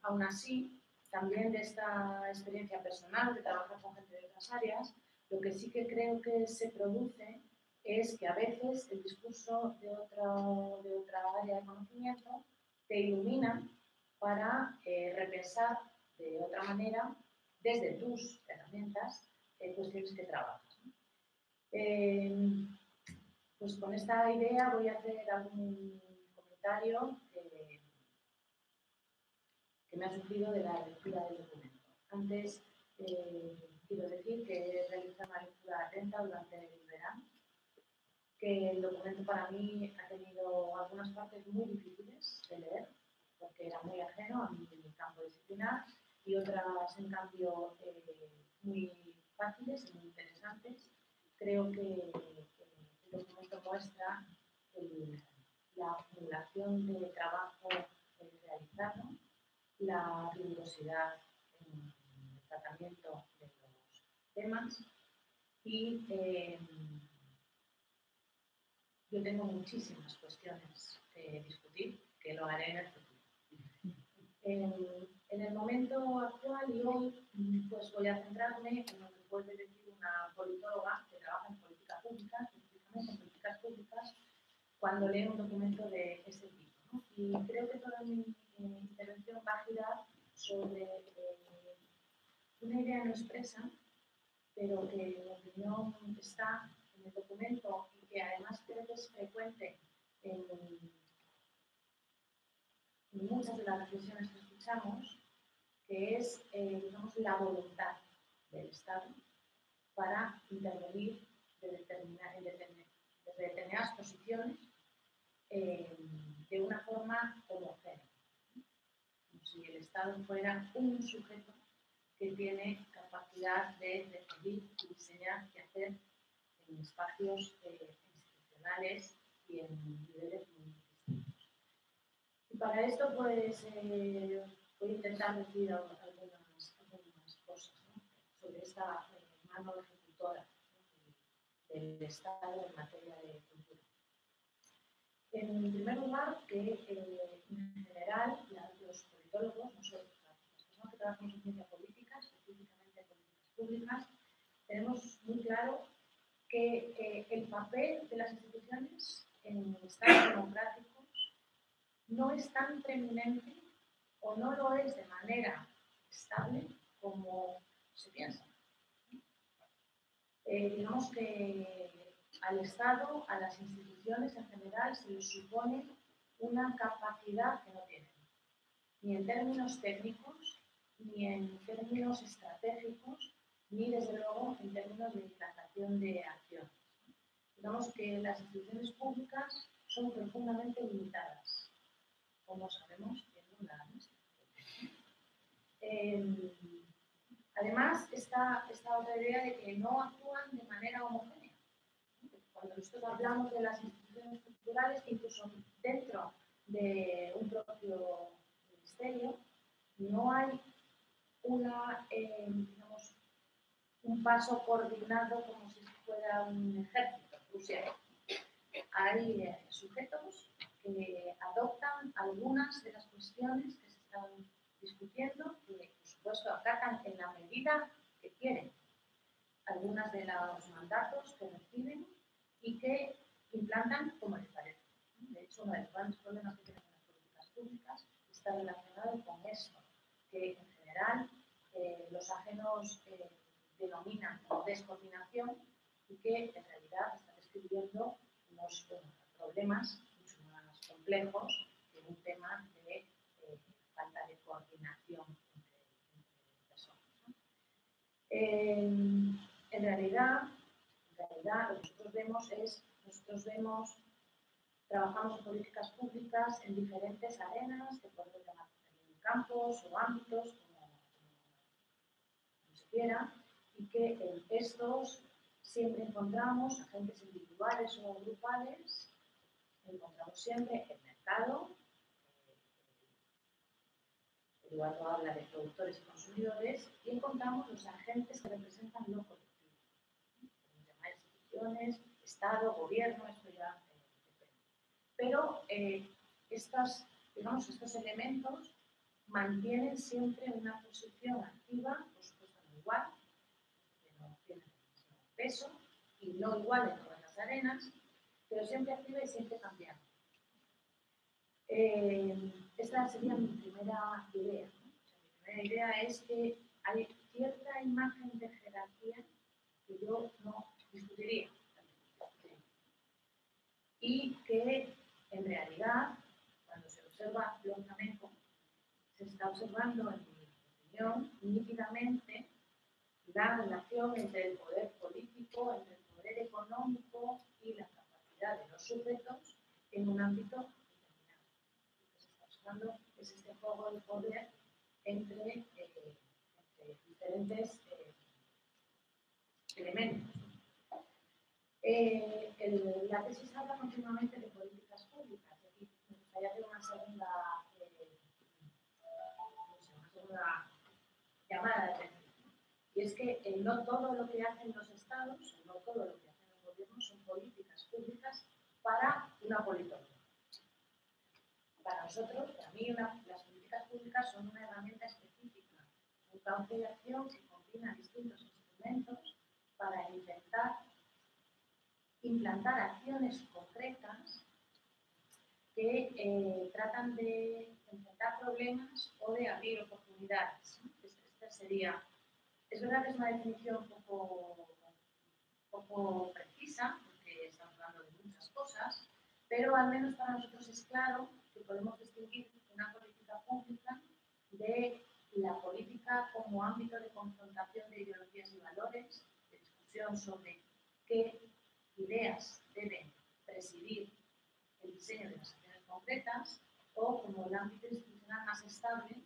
Aún así, también de esta experiencia personal de trabajar con gente de otras áreas, lo que sí que creo que se produce es que a veces el discurso de otra área de conocimiento te ilumina para repensar de otra manera, desde tus herramientas, cuestiones que trabajas. Pues con esta idea voy a hacer algún comentario que me ha surgido de la lectura del documento. Antes, quiero decir que he realizado una lectura atenta durante el verano, que el documento para mí ha tenido algunas partes muy difíciles de leer, porque era muy ajeno a mi campo disciplinar, y otras, en cambio, muy fáciles y muy interesantes. Creo que el documento muestra la acumulación de trabajo realizado, la rigurosidad en el tratamiento de los temas y yo tengo muchísimas cuestiones que discutir, que lo haré en el futuro. En el momento actual y hoy, pues voy a centrarme en lo que puede decir una politóloga que trabaja en política pública, específicamente en políticas públicas, cuando lee un documento de este tipo, ¿no? Y creo que toda mi intervención va a girar sobre una idea no expresa, pero que en mi opinión está en el documento y que además creo que es frecuente en muchas de las reflexiones que escuchamos, que es digamos, la voluntad del Estado para intervenir de determinadas posiciones de una forma homogénea, como si el Estado fuera un sujeto que tiene capacidad de decidir, diseñar y hacer en espacios institucionales y en niveles muy distintos. Y para esto, pues, voy a intentar decir algunas cosas, ¿no?, sobre esta mano ejecutora, ¿no?, del Estado en materia de cultura. En primer lugar, que en general los politólogos, nosotros, las personas que trabajamos en ciencia política, específicamente en políticas públicas, tenemos muy claro que el papel de las instituciones en estados democráticos no es tan preeminente o no lo es de manera estable como se piensa. Digamos que al Estado, a las instituciones en general, se les supone una capacidad que no tienen, ni en términos técnicos, ni en términos estratégicos, ni desde luego en términos de implantación de acciones. Digamos que las instituciones públicas son profundamente limitadas, como sabemos, viendo la nuestra. Además, está otra idea de que no actúan de manera homogénea. Cuando nosotros hablamos de las instituciones culturales, incluso dentro de un propio ministerio, no hay digamos, un paso coordinado como si fuera un ejército prusiano. Hay sujetos que adoptan algunas de las cuestiones que se están discutiendo, que por supuesto acatan en la medida que quieren algunas de los mandatos que reciben y que implantan como les parece. De hecho, uno de los grandes problemas que tienen las políticas públicas está relacionado con esto, que en general los ajenos denominan como descoordinación y que en realidad está describiendo unos problemas mucho más complejos que un tema de falta de coordinación entre personas, ¿no? En realidad, lo que nosotros vemos, trabajamos en políticas públicas en diferentes arenas, que podemos llamar campos o ámbitos, como se quiera, y que en estos siempre encontramos agentes individuales o grupales, encontramos siempre el mercado, Eduardo habla de productores y consumidores, y encontramos los agentes que representan lo colectivo, instituciones, Estado, gobierno, esto ya depende. Pero estos elementos mantienen siempre una posición activa, por supuesto no igual, que no tienen el mismo peso, y no igual en todas las arenas, pero siempre activa y siempre cambiando. Esta sería mi primera idea, ¿no? O sea, mi primera idea es que hay cierta imagen de jerarquía que yo no discutiría. Y que en realidad, cuando se observa lo flamenco, se está observando, en mi opinión, nítidamente la relación entre el poder político, entre el poder económico y la capacidad de los sujetos en un ámbito determinado. Lo que se está observando es este juego de poder entre diferentes elementos. La tesis habla continuamente de políticas públicas. Y aquí me gustaría hacer una segunda llamada de atención. Y es que no todo lo que hacen los estados, no todo lo que hacen los gobiernos son políticas públicas para una politomía. Para nosotros, para mí, las políticas públicas son una herramienta específica, un cauce de acción que combina distintos instrumentos para intentar implantar acciones concretas que tratan de enfrentar problemas o de abrir oportunidades. Esta sería, es verdad que es una definición poco precisa, porque estamos hablando de muchas cosas, pero al menos para nosotros es claro que podemos distinguir una política pública de la política como ámbito de confrontación de ideologías y valores, de discusión sobre qué ideas deben presidir el diseño de las acciones concretas, o como el ámbito institucional más estable,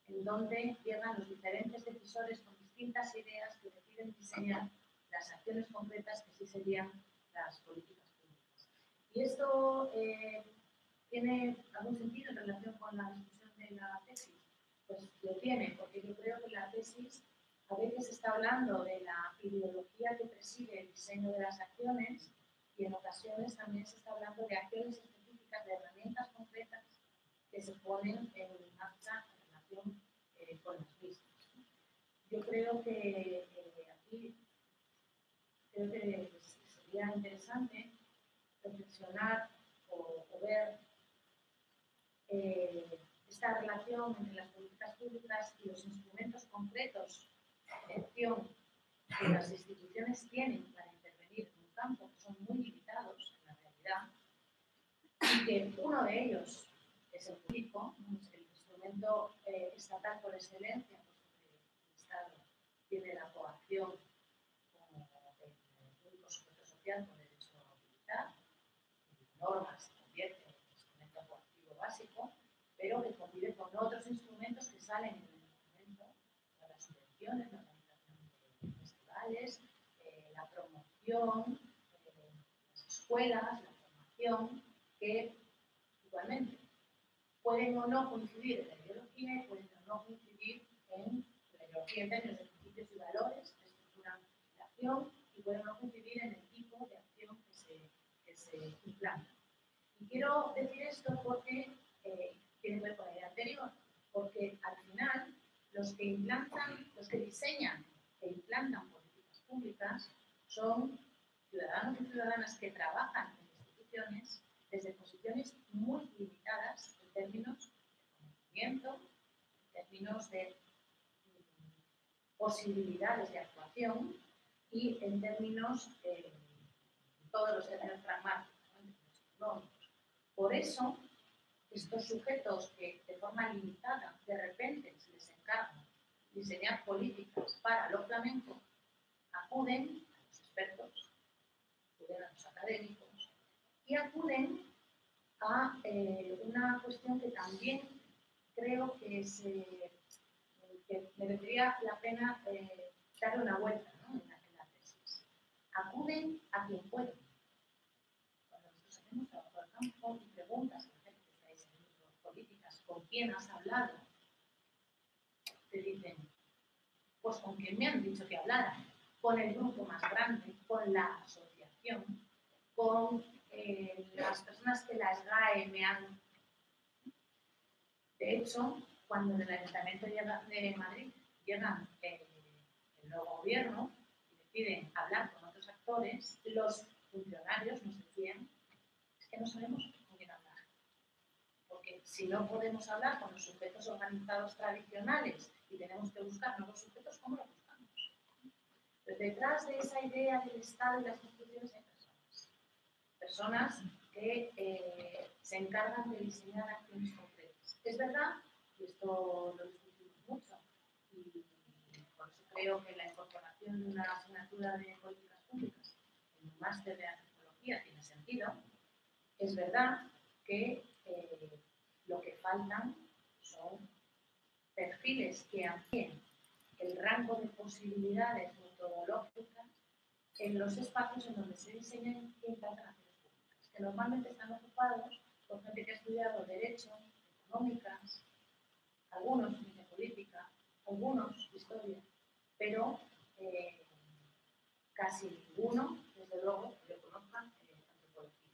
en donde llegan los diferentes decisores con distintas ideas que deciden diseñar las acciones concretas que sí serían las políticas públicas. Y esto tiene algún sentido en relación con la discusión de la tesis. Pues lo tiene, porque yo creo que la tesis a veces está hablando de la ideología que preside el diseño de las acciones y en ocasiones también se está hablando de acciones específicas, de herramientas concretas que se ponen en marcha en relación con las mismas. Yo creo que aquí sería interesante reflexionar o ver esta relación entre las políticas públicas y los instrumentos concretos de acción que las instituciones tienen para intervenir en un campo, que son muy limitados en la realidad, y que uno de ellos es el público, el instrumento estatal por excelencia, porque el Estado tiene la coacción como el único sujeto social con derecho a utilizar, normas se convierte en instrumento coactivo básico, pero que convive con otros instrumentos que salen en el instrumento, las subvenciones, la organización de festivales, la promoción, las escuelas, la formación, que igualmente pueden o no coincidir en la ideología y pueden o no coincidir en la ideología en términos de principios y valores que estructuran la acción y pueden o no coincidir en el tipo de acción que se implanta. Y quiero decir esto porque tiene que ver con la idea anterior, porque al final los que diseñan e implantan políticas públicas son ciudadanos y ciudadanas que trabajan en instituciones desde posiciones muy limitadas en términos de conocimiento, en términos de posibilidades de actuación y en términos de todos los términos pragmáticos, ¿no? En términos económicos. Por eso, estos sujetos que de forma limitada de repente se les encarga diseñar políticas para lo flamenco, acuden a los expertos, acuden a los académicos y acuden a una cuestión que también creo que merecería la pena darle una vuelta, ¿no? en la tesis. Acuden a quien puede. Cuando nosotros hacemos trabajo de campo y preguntas a la gente que está diseñando políticas, ¿con quién has hablado? Te dicen, pues con quien me han dicho que hablara, con el grupo más grande, con la asociación, con las personas que la SGAE me han... De hecho, cuando del Ayuntamiento de Madrid llega el nuevo gobierno y deciden hablar con otros actores, los funcionarios nos decían, es que no sabemos con quién hablar. Porque si no podemos hablar con los sujetos organizados tradicionales y tenemos que buscar nuevos sujetos, ¿cómo los buscamos? Pero detrás de esa idea del Estado y las instituciones hay personas. Personas que se encargan de diseñar acciones concretas. Es verdad, y esto lo discutimos mucho, y por eso creo que la incorporación de una asignatura de políticas públicas en un máster de antropología tiene sentido. Es verdad que lo que faltan son perfiles que amplíen el rango de posibilidades metodológicas en los espacios en donde se diseñan e implantan acciones públicas, que normalmente están ocupados por gente que ha estudiado Derecho, Económicas, algunos de Política, algunos de Historia, pero casi ninguno, desde luego, que yo conozca, Antropología.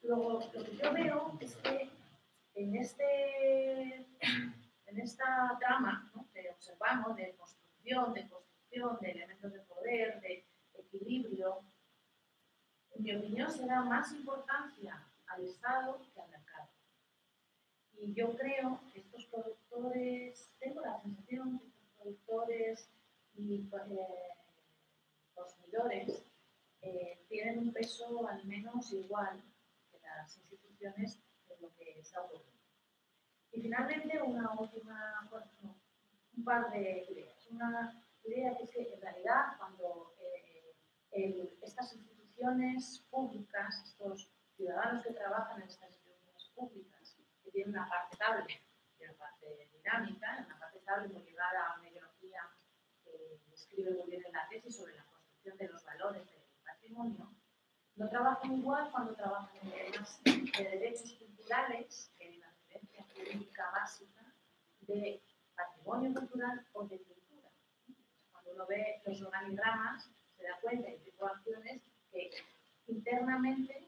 Luego, lo que yo veo es que en esta trama, ¿no?, que observamos de construcción, de elementos de poder, de equilibrio, en mi opinión se da más importancia al Estado que al mercado. Y yo creo que estos productores, tengo la sensación que estos productores y consumidores tienen un peso al menos igual que las instituciones en lo que está ocurriendo. Y finalmente, un par de ideas. Una idea que es que en realidad cuando estas instituciones públicas, estos ciudadanos que trabajan en estas instituciones públicas, que tienen una parte estable y una parte dinámica, una parte estable muy ligada a una ideología que describe muy bien en la tesis sobre la construcción de los valores del patrimonio, no trabajan igual cuando trabajan en temas de derechos culturales, que hay una referencia jurídica básica de patrimonio cultural o de cultura. Cuando uno ve los organigramas, se da cuenta de tipo de acciones que internamente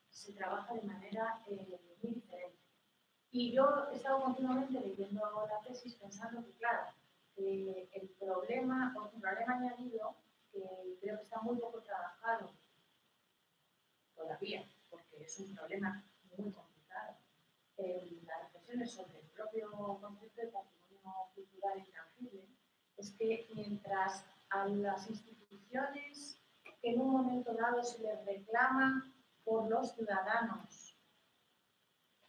se trabaja de manera muy diferente. Y yo he estado continuamente leyendo la tesis pensando que, claro, el problema, o un problema añadido, que creo que está muy poco trabajado todavía, porque es un problema muy complicado. Las reflexiones sobre el propio concepto de patrimonio cultural intangible es que mientras a las instituciones que en un momento dado se les reclama por los ciudadanos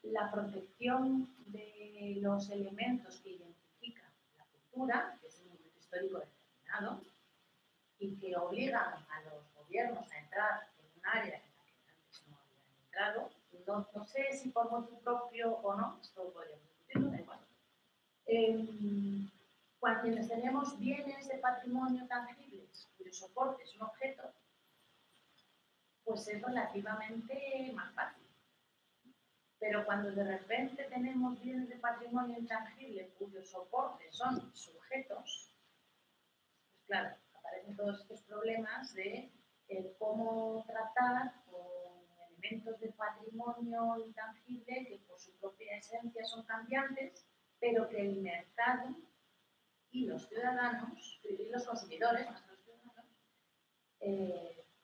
la protección de los elementos que identifican la cultura, que es un momento histórico determinado, y que obligan a los gobiernos a entrar en un área en la que antes no habían entrado. No sé si por motivo propio o no, esto podríamos discutirlo, da igual. Cuando tenemos bienes de patrimonio tangibles cuyo soporte es un objeto, pues es relativamente más fácil. Pero cuando de repente tenemos bienes de patrimonio intangible cuyos soportes son sujetos, pues claro, aparecen todos estos problemas de cómo tratar con elementos de patrimonio intangible que por su propia esencia son cambiantes, pero que el mercado y los ciudadanos, y los consumidores, más que los ciudadanos,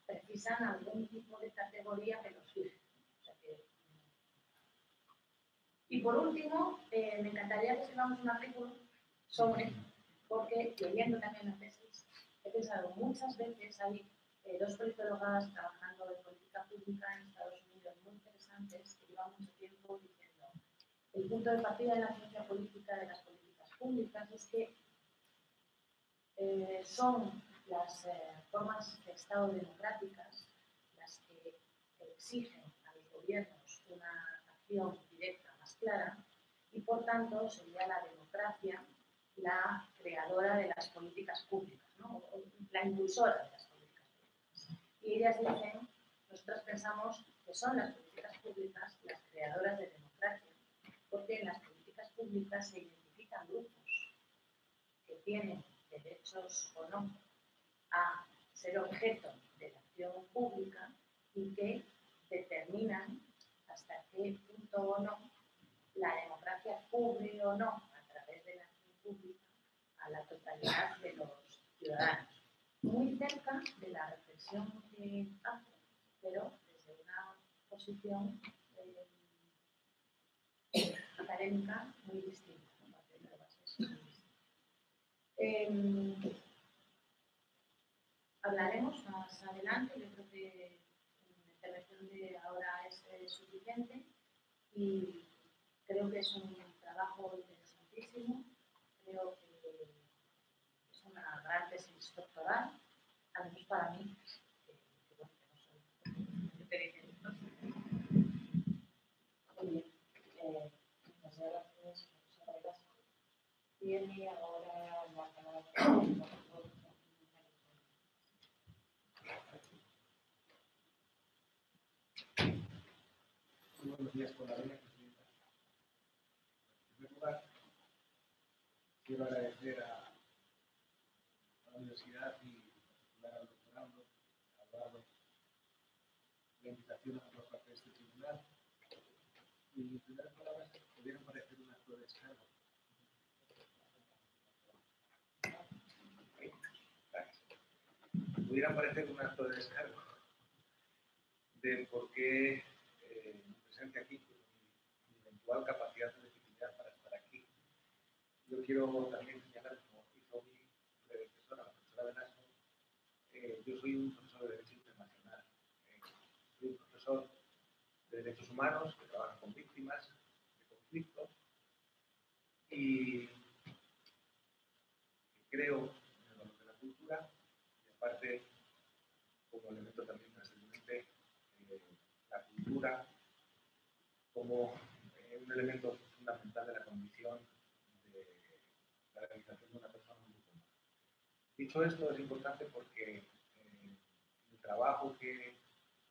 precisan algún tipo de categoría que los fije. O sea que, y por último, me encantaría que escribamos un artículo sobre, porque leyendo también la tesis, he pensado muchas veces, hay dos politólogas trabajando en política pública en Estados Unidos muy interesantes que llevan mucho tiempo diciendo el punto de partida de la ciencia política de las políticas públicas es que son las formas de Estado democráticas las que exigen a los gobiernos una acción directa más clara y por tanto sería la democracia la creadora de las políticas públicas, ¿no? O la impulsora de las políticas públicas. Y ellas dicen, nosotros pensamos que son las políticas públicas las creadoras de democracia, porque en las políticas públicas se identifican grupos que tienen derechos o no a ser objeto de la acción pública y que determinan hasta qué punto o no la democracia cubre o no a través de la acción pública a la totalidad de los ciudadanos. Muy cerca de la reflexión que hace, pero desde una posición académica muy distinta. Hablaremos más adelante, yo creo que la intervención de ahora es suficiente y creo que es un trabajo interesantísimo, creo que es una gran tesis doctoral, al menos para mí, que bueno, que no soy experiencia. Muy bien, muchas gracias, profesora Velasco. Tiene ahora la palabra. Buenos días con la doña presidenta. En primer lugar, quiero agradecer a la universidad y al doctorando, a Eduardo, la invitación a formar parte de este tribunal. Y en primeras palabras, pudieran parecer un acto de descargo. Pudieran parecer un acto de descargo de por qué mi presencia aquí, mi eventual capacidad de legitimidad para estar aquí. Yo quiero también señalar, como hizo mi predecesora, la profesora Velasco, yo soy un profesor de Derecho Internacional. Soy un profesor de Derechos Humanos que trabaja con víctimas de conflictos y creo en el valor de la cultura y aparte, como elemento también trascendente, la cultura como un elemento fundamental de la condición de la realización de una persona muy humana. Dicho esto, es importante porque el trabajo que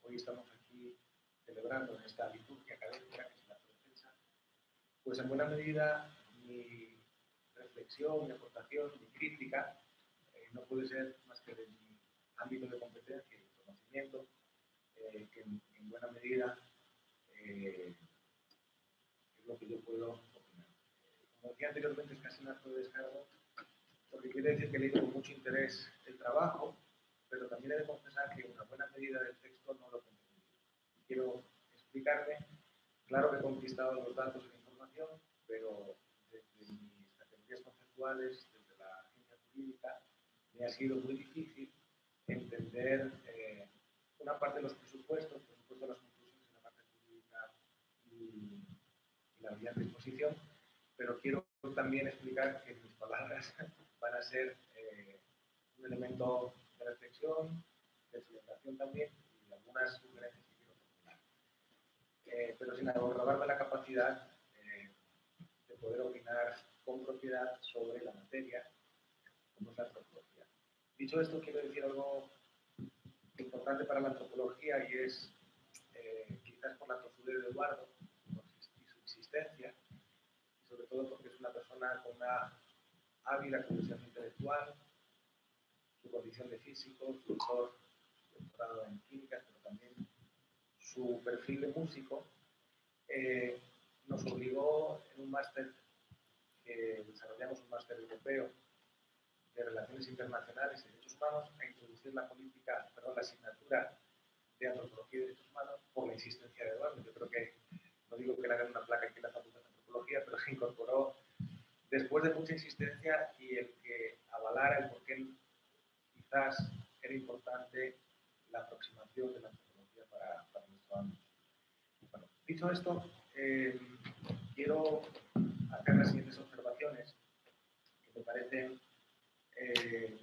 hoy estamos aquí celebrando en esta liturgia académica, que es la defensa, pues en buena medida mi reflexión, mi aportación, mi crítica no puede ser más que de mi ámbito de competencia y conocimiento, que en buena medida es lo que yo puedo opinar. Como decía anteriormente, es casi un acto de descargo, porque quiere decir que he leído con mucho interés el trabajo, pero también he de confesar que una buena medida del texto no lo comprendí. Quiero explicarme. Claro que he conquistado los datos y la información, pero desde mis categorías conceptuales, desde la ciencia jurídica, me ha sido muy difícil entender una parte de los presupuestos, por supuesto las conclusiones en la parte jurídica y la brillante exposición, pero quiero también explicar que mis palabras palabras van a ser un elemento de reflexión, de celebración también, y algunas sugerencias que quiero formular. Pero sin arrogarme la capacidad de poder opinar con propiedad sobre la materia, como es la antropología. Dicho esto, quiero decir algo importante para la antropología, y es, quizás por la tosudez de Eduardo y su existencia, y sobre todo porque es una persona con una ávida curiosidad intelectual, su condición de físico, su doctorado en química, pero también su perfil de músico, nos obligó en un máster que desarrollamos, un máster europeo de Relaciones Internacionales y Derechos Humanos, a introducir la asignatura de Antropología y Derechos Humanos por la insistencia de Eduardo. Yo creo que, no digo que le hagan una placa aquí en la Facultad de Antropología, pero se incorporó después de mucha insistencia y el que avalara el por qué quizás era importante la aproximación de la antropología para nuestro ámbito. Bueno, dicho esto, quiero hacer las siguientes observaciones que me parecen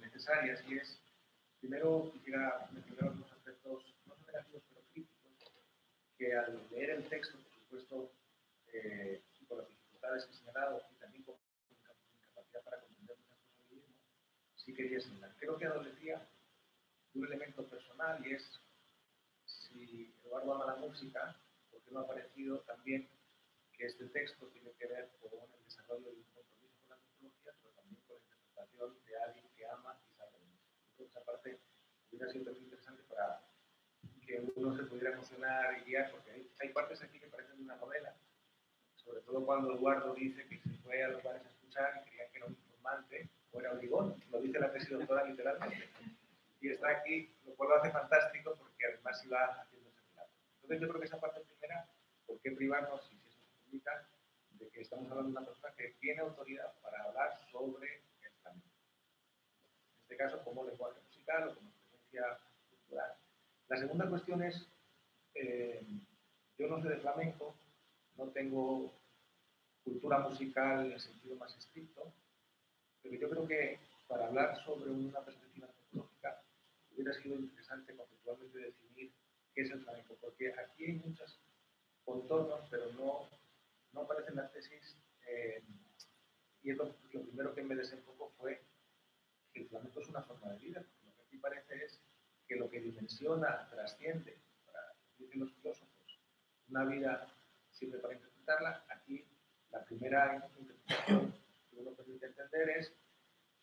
necesarias, y es, primero quisiera mencionar algunos aspectos, no son negativos pero críticos, que al leer el texto, por supuesto, y con las dificultades que he señalado, y también con mi incapacidad para comprender muchas cosas de mí mismo, sí quería señalar. Creo que adolecía de un elemento personal, y es, si Eduardo ama la música, ¿por qué no ha parecido también que este texto tiene que ver con el desarrollo de un compromiso con la antropología, pero también con la interpretación de alguien que ama y sabe de música? Yo creo que esa parte hubiera sido también interesante para que uno se pudiera emocionar y guiar, porque hay partes aquí que parecen una novela, sobre todo cuando Eduardo dice que se fue a los bares a escuchar y creía que era un informante o era bribón, lo dice la tesis doctora literalmente, y está aquí, lo cual lo hace fantástico porque además iba haciendo ese relato. Entonces yo creo que esa parte primera, ¿por qué privarnos, y si eso se publica, de que estamos hablando de una persona que tiene autoridad para hablar sobre el flamenco? En este caso, como lenguaje musical o como experiencia cultural. La segunda cuestión es, yo no sé de flamenco, no tengo cultura musical en el sentido más estricto, pero yo creo que para hablar sobre una perspectiva antropológica hubiera sido interesante conceptualmente definir qué es el flamenco, porque aquí hay muchos contornos, pero no aparecen las tesis, y es lo primero que me desenfocó fue que el flamenco es una forma de vida, porque lo que aquí parece es que lo que dimensiona, trasciende, para dicen los filósofos, una vida sirve para interpretarla. Aquí la primera interpretación que uno permite entender es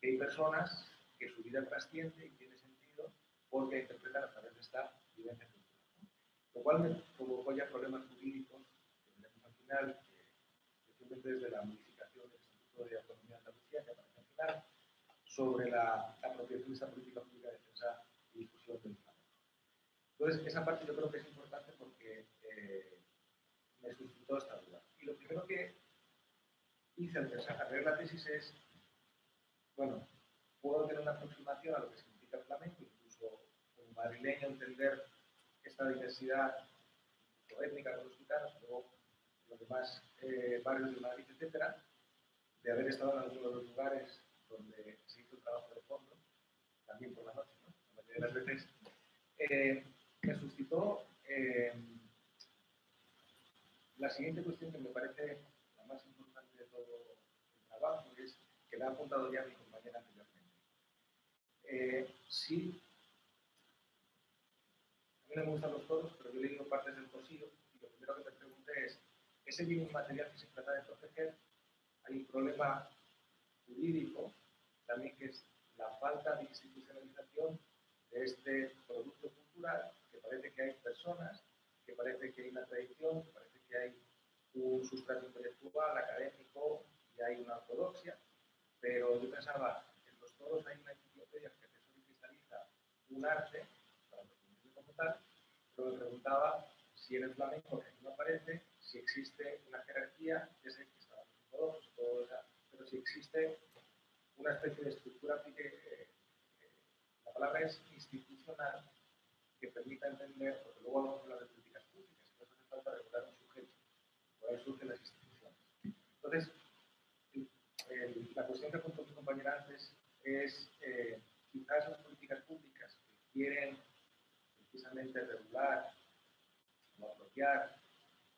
que hay personas que su vida trasciende y tiene sentido porque interpretan a través de esta vivencia cultural, lo cual me provocó ya problemas jurídicos que veremos al final, especialmente desde la modificación del Estatuto de Autonomía de Andalucía, que aparece al final, sobre la apropiación de esa política pública de defensa y difusión del flamenco. Entonces, esa parte yo creo que es importante porque me suscitó esta duda. Y lo primero que hice al leer la tesis es, bueno, puedo tener una aproximación a lo que significa el flamenco, incluso como madrileño entender esta diversidad étnica con los gitanos, luego los demás barrios de Madrid, etcétera, de haber estado en algunos de los lugares donde se hizo el trabajo de fondo, también por la noche, ¿no? La mayoría de las veces, me suscitó la siguiente cuestión que me parece la más importante de todo el trabajo, es que la ha apuntado ya mi compañera anteriormente. Sí, a mí no me gustan los toros, pero yo he leído partes del Cosío, y lo primero que me pregunté es, ese bien inmaterial que se trata de proteger, hay un problema jurídico también, que es la falta de institucionalización de este producto cultural, que parece que hay personas, que parece que hay una tradición, que parece que hay un sustrato intelectual, académico, y hay una ortodoxia, pero yo pensaba, en los toros hay una enciclopedia que asesora y cristaliza un arte, para los que como tal, pero me preguntaba si en el flamenco, que aquí no aparece, si existe una jerarquía, ya sé que estaban los ortodoxos, todo eso, pero si existe una especie de estructura que la palabra es institucional, que permita entender, porque luego vamos a hablar de políticas públicas, y eso hace falta regular un sujeto, por ahí surgen las instituciones. Entonces, la cuestión que apuntó mi compañero desarrollar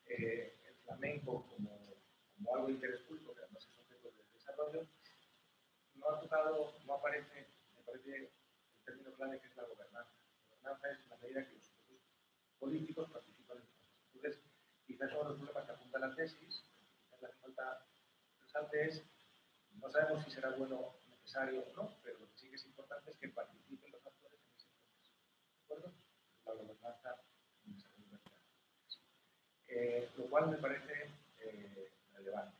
el flamenco como algo de interés público, que además es objeto de desarrollo, no aparece, me parece, el término clave que es la gobernanza. La gobernanza es la medida que los sujetos políticos participan en el proceso. Entonces, quizás uno de los problemas que apunta la tesis, quizás la que falta resalte es, no sabemos si será bueno o necesario o no, pero lo que sí que es importante es que participen los actores en ese proceso. ¿De acuerdo? La gobernanza en esa universidad. Lo cual me parece relevante.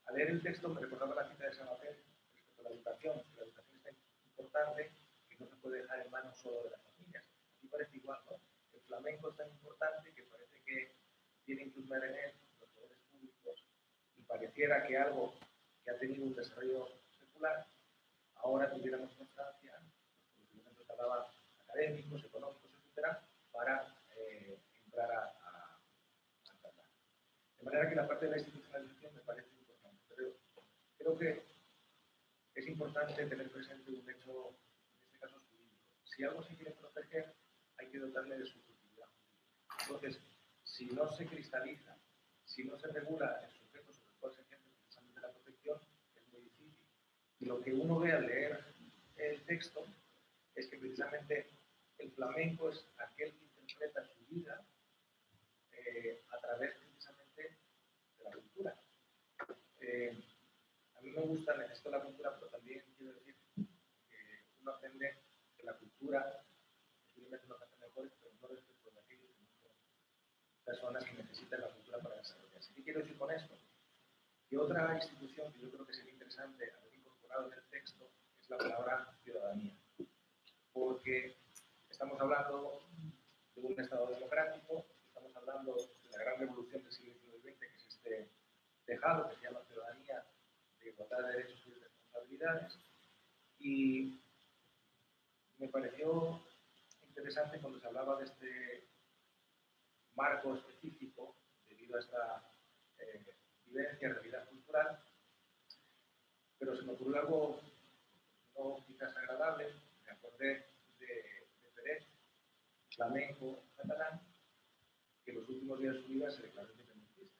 Al leer el texto me recordaba la cita de San Rafael respecto a la educación. La educación es tan importante que no se puede dejar en manos solo de las familias. Aquí parece igual, ¿no? El flamenco es tan importante que parece que tienen que usar en él los poderes públicos y pareciera que algo que ha tenido un desarrollo secular, ahora tuviéramos constancia, los elementos que hablaba académicos, económicos, etcétera, para entrar a tratar. De manera que la parte de la institucionalización me parece importante, pero creo que es importante tener presente un hecho, en este caso jurídico. Si algo se quiere proteger, hay que dotarle de su utilidad jurídica. Entonces, si no se cristaliza, si no se regula el sujeto sobre el cual se ejerce precisamente la protección, es muy difícil. Y lo que uno ve al leer el texto es que precisamente el flamenco es aquel que interpreta su vida a través precisamente de la cultura. A mí me gusta, necesito la cultura, pero también quiero decir que uno aprende que la cultura, posiblemente nos hace mejores, pero no respecto de aquellos que no son personas que necesitan la cultura para desarrollarse. ¿Qué quiero decir con esto? Que otra institución que yo creo que sería interesante haber incorporado en el texto es la palabra ciudadanía. Porque estamos hablando de un Estado democrático, estamos hablando de la gran revolución del siglo XIX, que es este tejado que se llama ciudadanía de igualdad de derechos y de responsabilidades, y me pareció interesante cuando se hablaba de este marco específico debido a esta vivencia, realidad cultural, pero se me ocurrió algo no quizás agradable. Me acordé de Pérez, flamenco catalán, que en los últimos días de su vida se declaró independentista.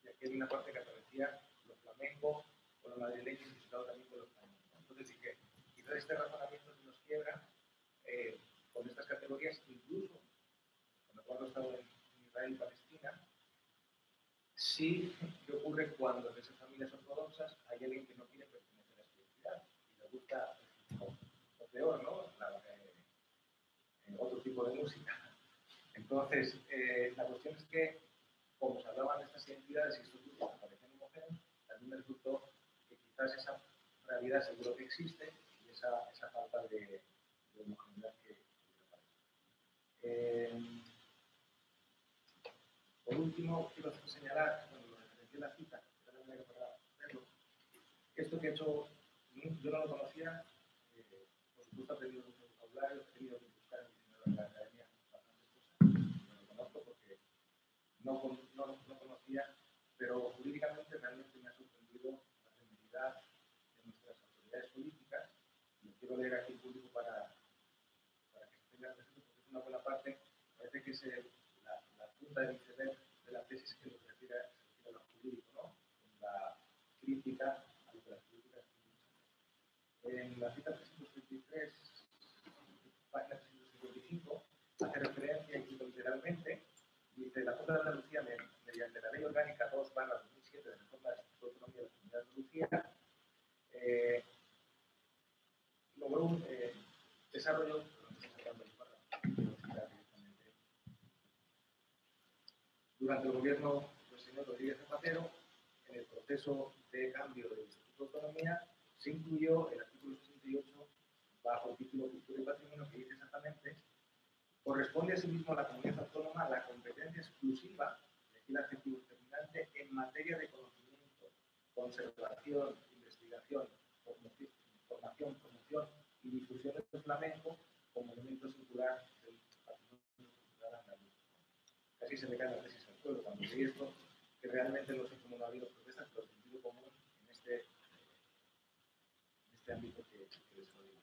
Y aquí hay una parte que aparecía los flamencos con los madrileños y fusilado también con los flamencos. Entonces dije, quizás este razonamiento se nos quiebra con estas categorías, incluso cuando he estado en Israel y Palestina. Sí, ¿qué ocurre cuando en esas familias ortodoxas hay alguien que no quiere pertenecer a esa identidad y le gusta, o peor, ¿no? Otro tipo de música? Entonces, la cuestión es que, como se hablaban de estas identidades y estos grupos que parecían homogéneos, también me resultó que quizás esa realidad seguro que existe y esa falta de homogeneidad que aparece. Por último, quiero señalar, cuando lo referencié la cita, que era la manera para verlo, esto que he hecho, yo no lo conocía, por supuesto he aprendido mucho vocabulario, he tenido que buscar en el diccionario de la academia bastantes cosas, no lo conozco porque no conocía, pero jurídicamente realmente me ha sorprendido la feminidad de nuestras autoridades políticas. Lo quiero leer aquí en público para que se tenga presente, porque es una buena parte, parece que es la punta del iceberg de la tesis que se refiere a lo jurídico, ¿no? En la crítica a lo que las políticas tienen. En la cita 333, página 355, hace referencia, y cito literalmente, dice: la Junta de Andalucía, mediante la Ley Orgánica 2/2007 de reforma del Estatuto de Autonomía de la Comunidad de Andalucía, logró un desarrollo durante el gobierno del señor Rodríguez Zapatero. En el proceso de cambio del Estatuto de Autonomía se incluyó el artículo 68 bajo el título Cultura y Patrimonio, que dice exactamente: corresponde asimismo a la comunidad autónoma la competencia exclusiva, el adjetivo determinante, en materia de conocimiento, conservación, investigación, formación, promoción y difusión del flamenco como elemento singular del patrimonio cultural andaluz. Casi se me cae la tesis al suelo cuando leí esto, que realmente no sé cómo no ha habido protestas, pero el sentido común en este ámbito que desarrolla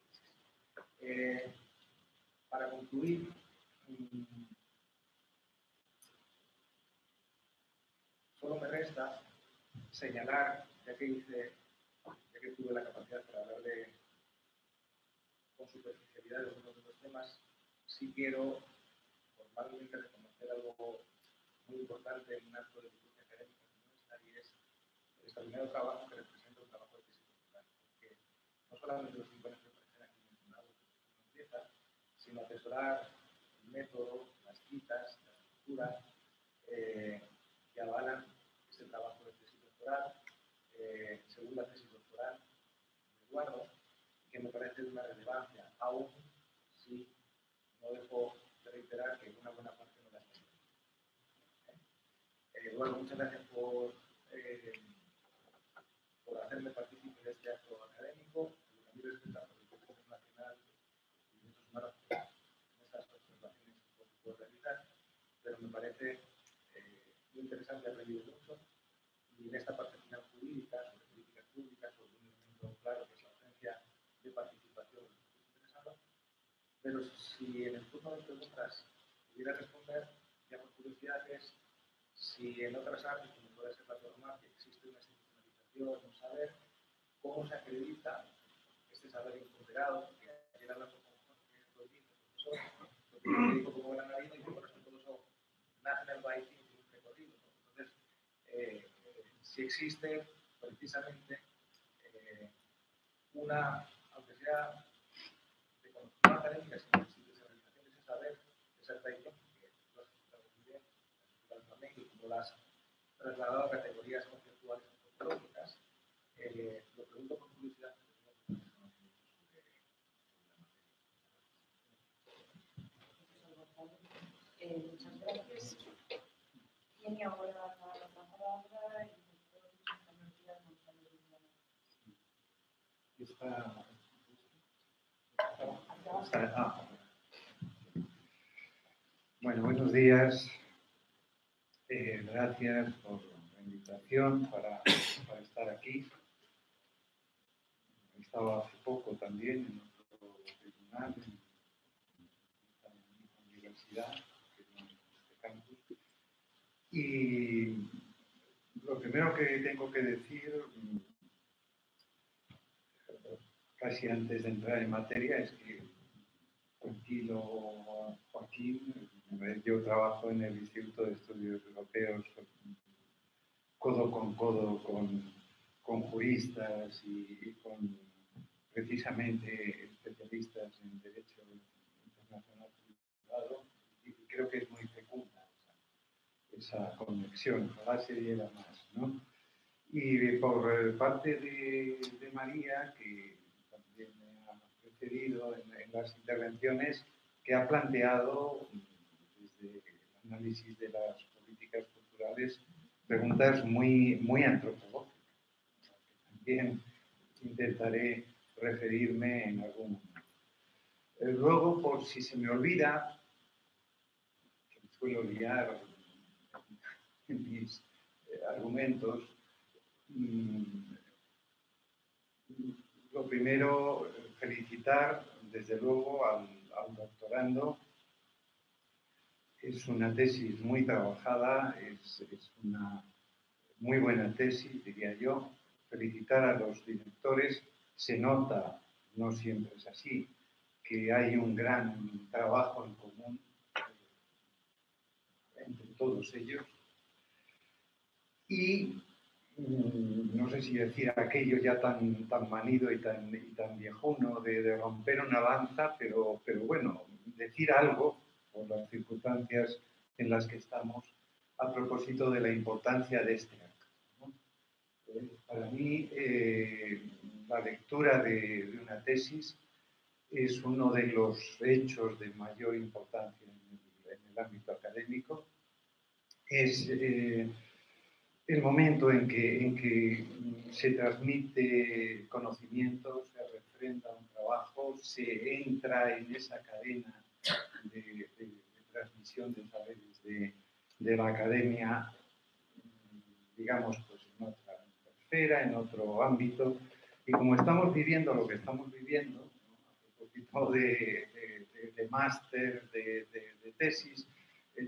la tesis. Para concluir, solo me resta señalar, ya que tuve la capacidad para hablar con superficialidad de algunos de los temas, sí quiero formalmente reconocer algo muy importante en un acto de discusión académica como esta, y es el extraordinario trabajo que representa un trabajo de tesis doctoral, porque no solamente los informes que aparecen aquí mencionados empieza, sino atesorar el método, las citas, la estructura que avalan este trabajo de tesis doctoral, segunda tesis doctoral de Eduardo, que me parece de una relevancia, aún si no dejo de reiterar que una buena parte no la tengo. Eduardo, muchas gracias por hacerme partícipe de este acto académico. A mí respecta por el Derecho Internacional y Derechos Humanos en estas observaciones que puedo realizar, pero me parece muy interesante, he aprendido mucho, y en esta parte final jurídica, sobre políticas públicas, sobre un elemento claro que es la ausencia de participación de los grupos interesados. Pero si en el turno de preguntas pudiera responder, ya por curiosidad, es si en otras áreas, como puede ser la farmacia, existe una institucionalización, un saber, cómo se acredita este saber imponderado, que ayer hablando con el profesor, lo que dijo como gran marido, y que por ejemplo eso nace en el país y tiene un recorrido, ¿no? Entonces, si existe precisamente una, aunque sea de conocimiento académica, si no existe esa realización de ese saber, de esa tradición, que lo has explicado muy bien, y como las trasladado a categorías conceptuales antropológicas, lo pregunto por curiosidad. Muchas gracias. Tiene ahora la palabra el doctor Manuel González Villano. Bueno, buenos días. Gracias por la invitación para estar aquí. He estado hace poco también en otro tribunal, en la universidad, que es este campus. Y lo primero que tengo que decir, casi antes de entrar en materia, es que tranquilo, Joaquín, yo trabajo en el Instituto de Estudios Europeos codo con juristas y con precisamente especialistas en derecho internacional privado, y creo que es muy fecunda esa conexión, ojalá se diera más, ¿no? Y por parte de María, que también me ha precedido en las intervenciones, que ha planteado desde el análisis de las políticas culturales preguntas muy antropológicas, que también intentaré referirme en algún momento. Luego, por si se me olvida, que me suelo liar en mis argumentos, lo primero, felicitar desde luego al doctorando. Es una tesis muy trabajada, es una muy buena tesis, diría yo. Felicitar a los directores. Se nota, no siempre es así, que hay un gran trabajo en común entre todos ellos. Y no sé si decir aquello ya tan manido y tan viejuno de romper una lanza, pero bueno, decir algo por las circunstancias en las que estamos a propósito de la importancia de este acto, ¿no? Para mí, la lectura de una tesis es uno de los hechos de mayor importancia en el ámbito académico. Es el momento en que se transmite conocimiento, se refrenda un trabajo, se entra en esa cadena de transmisión de saberes de la academia, digamos, pues en otra esfera, en otro ámbito. Y como estamos viviendo lo que estamos viviendo, ¿no? A propósito de máster, de tesis,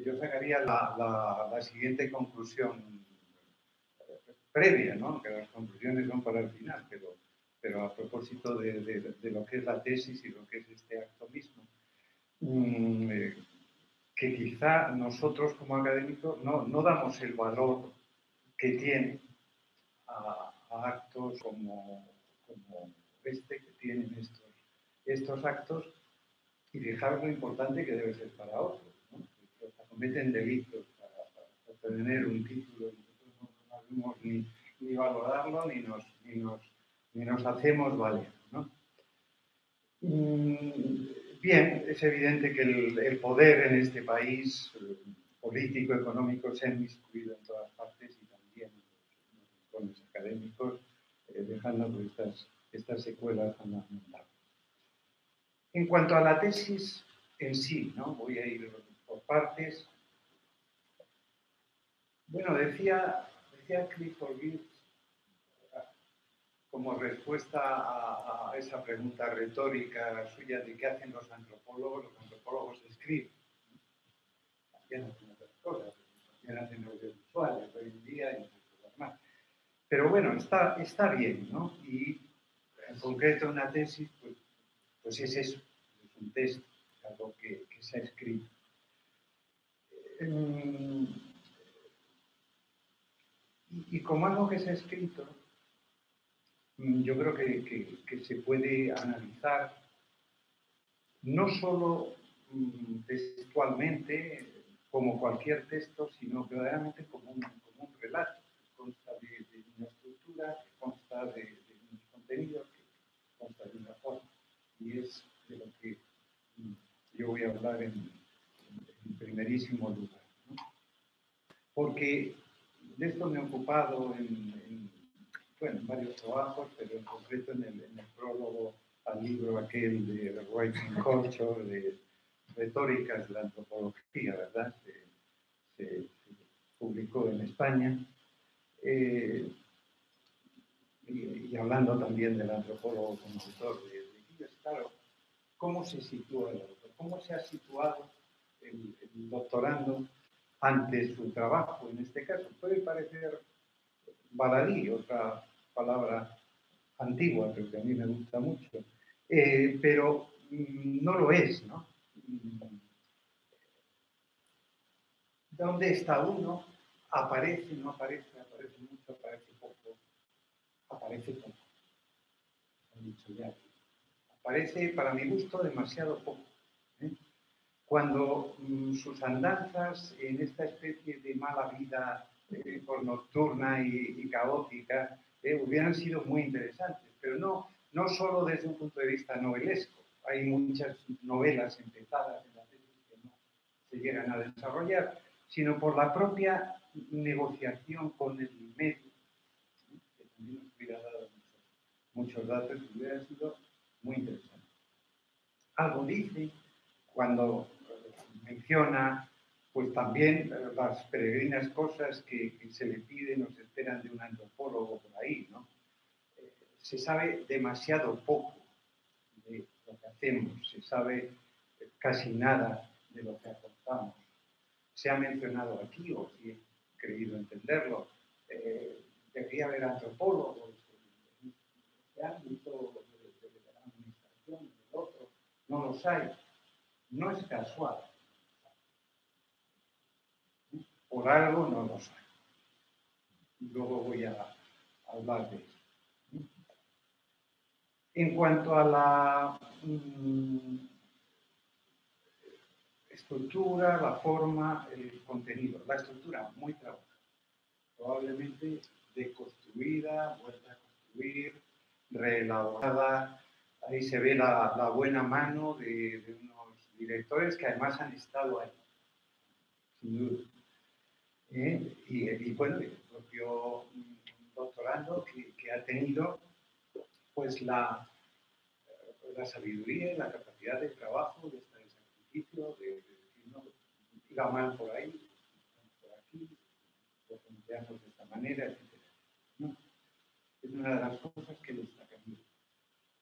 yo sacaría la siguiente conclusión previa, ¿no? Que las conclusiones son para el final, pero a propósito de lo que es la tesis y lo que es este acto mismo, que quizá nosotros como académicos no damos el valor que tiene a actos como este, que tienen estos actos, y fijaros lo importante que debe ser para otros, ¿no? Que cometen delitos para obtener un título, y nosotros no sabemos ni valorarlo ni nos hacemos valer, ¿no? Bien, es evidente que el poder en este país, político, económico, se ha inmiscuido en todas partes y también en los académicos, dejando pues, estas secuelas tan lamentables. En cuanto a la tesis en sí, ¿no? Voy a ir por partes. Bueno, decía Clifford Geertz, como respuesta a esa pregunta retórica suya de qué hacen los antropólogos escriben. También hacen otras cosas, también hacen audiovisuales hoy en día y muchas cosas más. Pero bueno, está bien, ¿no? Y en concreto una tesis, pues es eso, es un texto, algo que se ha escrito. Y como algo que se ha escrito, yo creo que se puede analizar no solo textualmente, como cualquier texto, sino verdaderamente como un relato que consta de una estructura, que consta de unos contenidos, que consta de una forma. Y es de lo que yo voy a hablar en primerísimo lugar, ¿no? Porque de esto me he ocupado en varios trabajos, pero en concreto en el prólogo al libro aquel de Writing Culture, de retóricas de la antropología, ¿verdad? Se publicó en España. Y hablando también del antropólogo como autor de Guilles, claro, ¿cómo se sitúa el autor? ¿Cómo se ha situado el doctorando ante su trabajo? En este caso puede parecer baladí, otra palabra antigua, pero que a mí me gusta mucho, pero no lo es, ¿no? ¿Dónde está uno? Aparece, no aparece, aparece mucho, aparece poco, aparece poco. Han dicho ya. Aparece, para mi gusto, demasiado poco, ¿eh? Cuando sus andanzas en esta especie de mala vida nocturna y caótica hubieran sido muy interesantes, pero no solo desde un punto de vista novelesco. Hay muchas novelas empezadas en la tesis que no se llegan a desarrollar, sino por la propia negociación con el medio, que también nos hubiera dado muchos datos y hubiera sido muy interesante. Algo dice cuando menciona pues también las peregrinas cosas que se le piden o se esperan de un antropólogo por ahí, ¿no? Se sabe demasiado poco de lo que hacemos, se sabe casi nada de lo que aportamos. Se ha mencionado aquí, o si he creído entenderlo, debería haber antropólogos en este ámbito de la administración, del otro, no los hay. No es casual. Por algo no los hay. Luego voy a hablar de eso. En cuanto a la estructura, la forma, el contenido. La estructura muy trabajada. Probablemente deconstruida, vuelta a construir, reelaborada. Ahí se ve la buena mano de unos directores que además han estado ahí, sin duda. Y bueno, el propio doctorando que ha tenido pues la sabiduría y la capacidad de trabajo, de sacrificio, de decir, no, iba mal por ahí, por aquí, lo planteamos de esta manera, etc. ¿No? Es una de las cosas que destaca.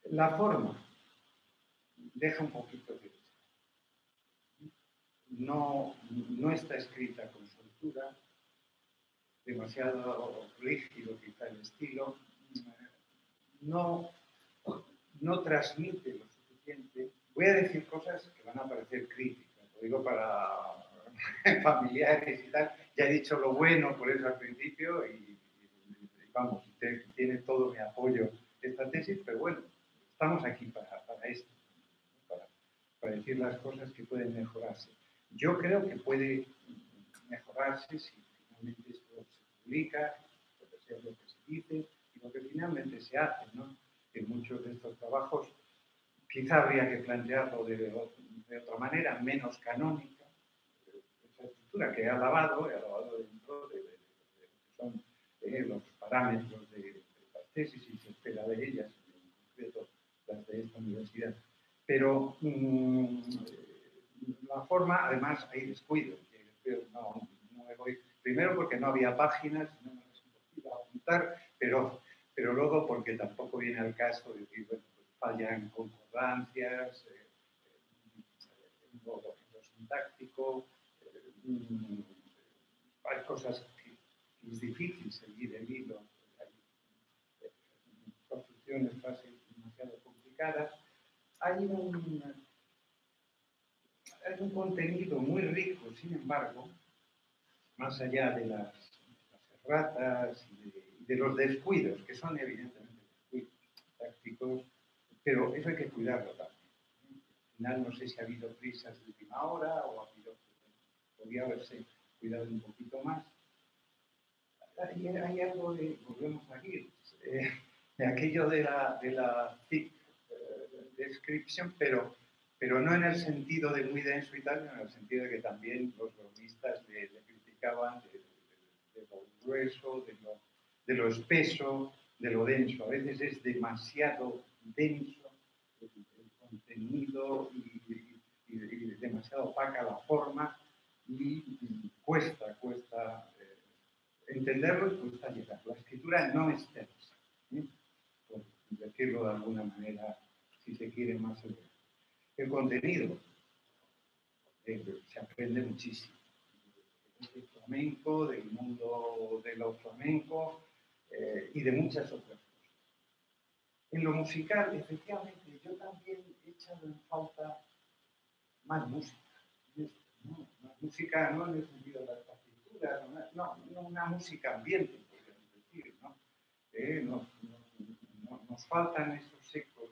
La forma deja un poquito de no está escrita con soltura, demasiado rígido quizá el estilo, no transmite lo suficiente. Voy a decir cosas que van a parecer críticas, lo digo para familiares y tal. Ya he dicho lo bueno por eso al principio y vamos, tiene todo mi apoyo esta tesis, pero bueno, estamos aquí para esto, para decir las cosas que pueden mejorarse. Yo creo que puede mejorarse si finalmente esto se publica, puede ser lo que se dice y lo que finalmente se hace, ¿no? En muchos de estos trabajos quizá habría que plantearlo de otra manera, menos canónica, esa estructura que he alabado dentro de lo que son los parámetros de las tesis y se espera de ellas, en concreto las de esta universidad. Pero la forma, además, hay descuido. No me voy, primero porque no había páginas, no me las iba a apuntar, pero luego porque tampoco viene al caso de decir, bueno, pues fallan concordancias, en lo sintáctico, hay cosas que es difícil seguir el hilo, hay construcciones, frases demasiado complicadas. Hay un contenido muy rico, sin embargo, más allá de las erratas y de los descuidos, que son evidentemente descuidos tácticos, pero eso hay que cuidarlo también. Al final no sé si ha habido prisas de última hora o podría haberse cuidado un poquito más. Hay algo de, volvemos aquí, de aquello de la thick description, pero no en el sentido de muy denso y tal, sino en el sentido de que también los bromistas le criticaban de lo grueso, de lo espeso, de lo denso. A veces es demasiado denso el contenido y demasiado opaca la forma y cuesta entenderlo y cuesta llegar. La escritura no es tensa, por decirlo de alguna manera, si se quiere más severo. El contenido se aprende muchísimo. Del flamenco, del mundo de lo flamenco y de muchas otras cosas. En lo musical, efectivamente, yo también he echado en falta más música. ¿No? Más música no en el sentido de las partituras, no una música ambiente, podríamos decir, ¿no? Nos faltan esos ecos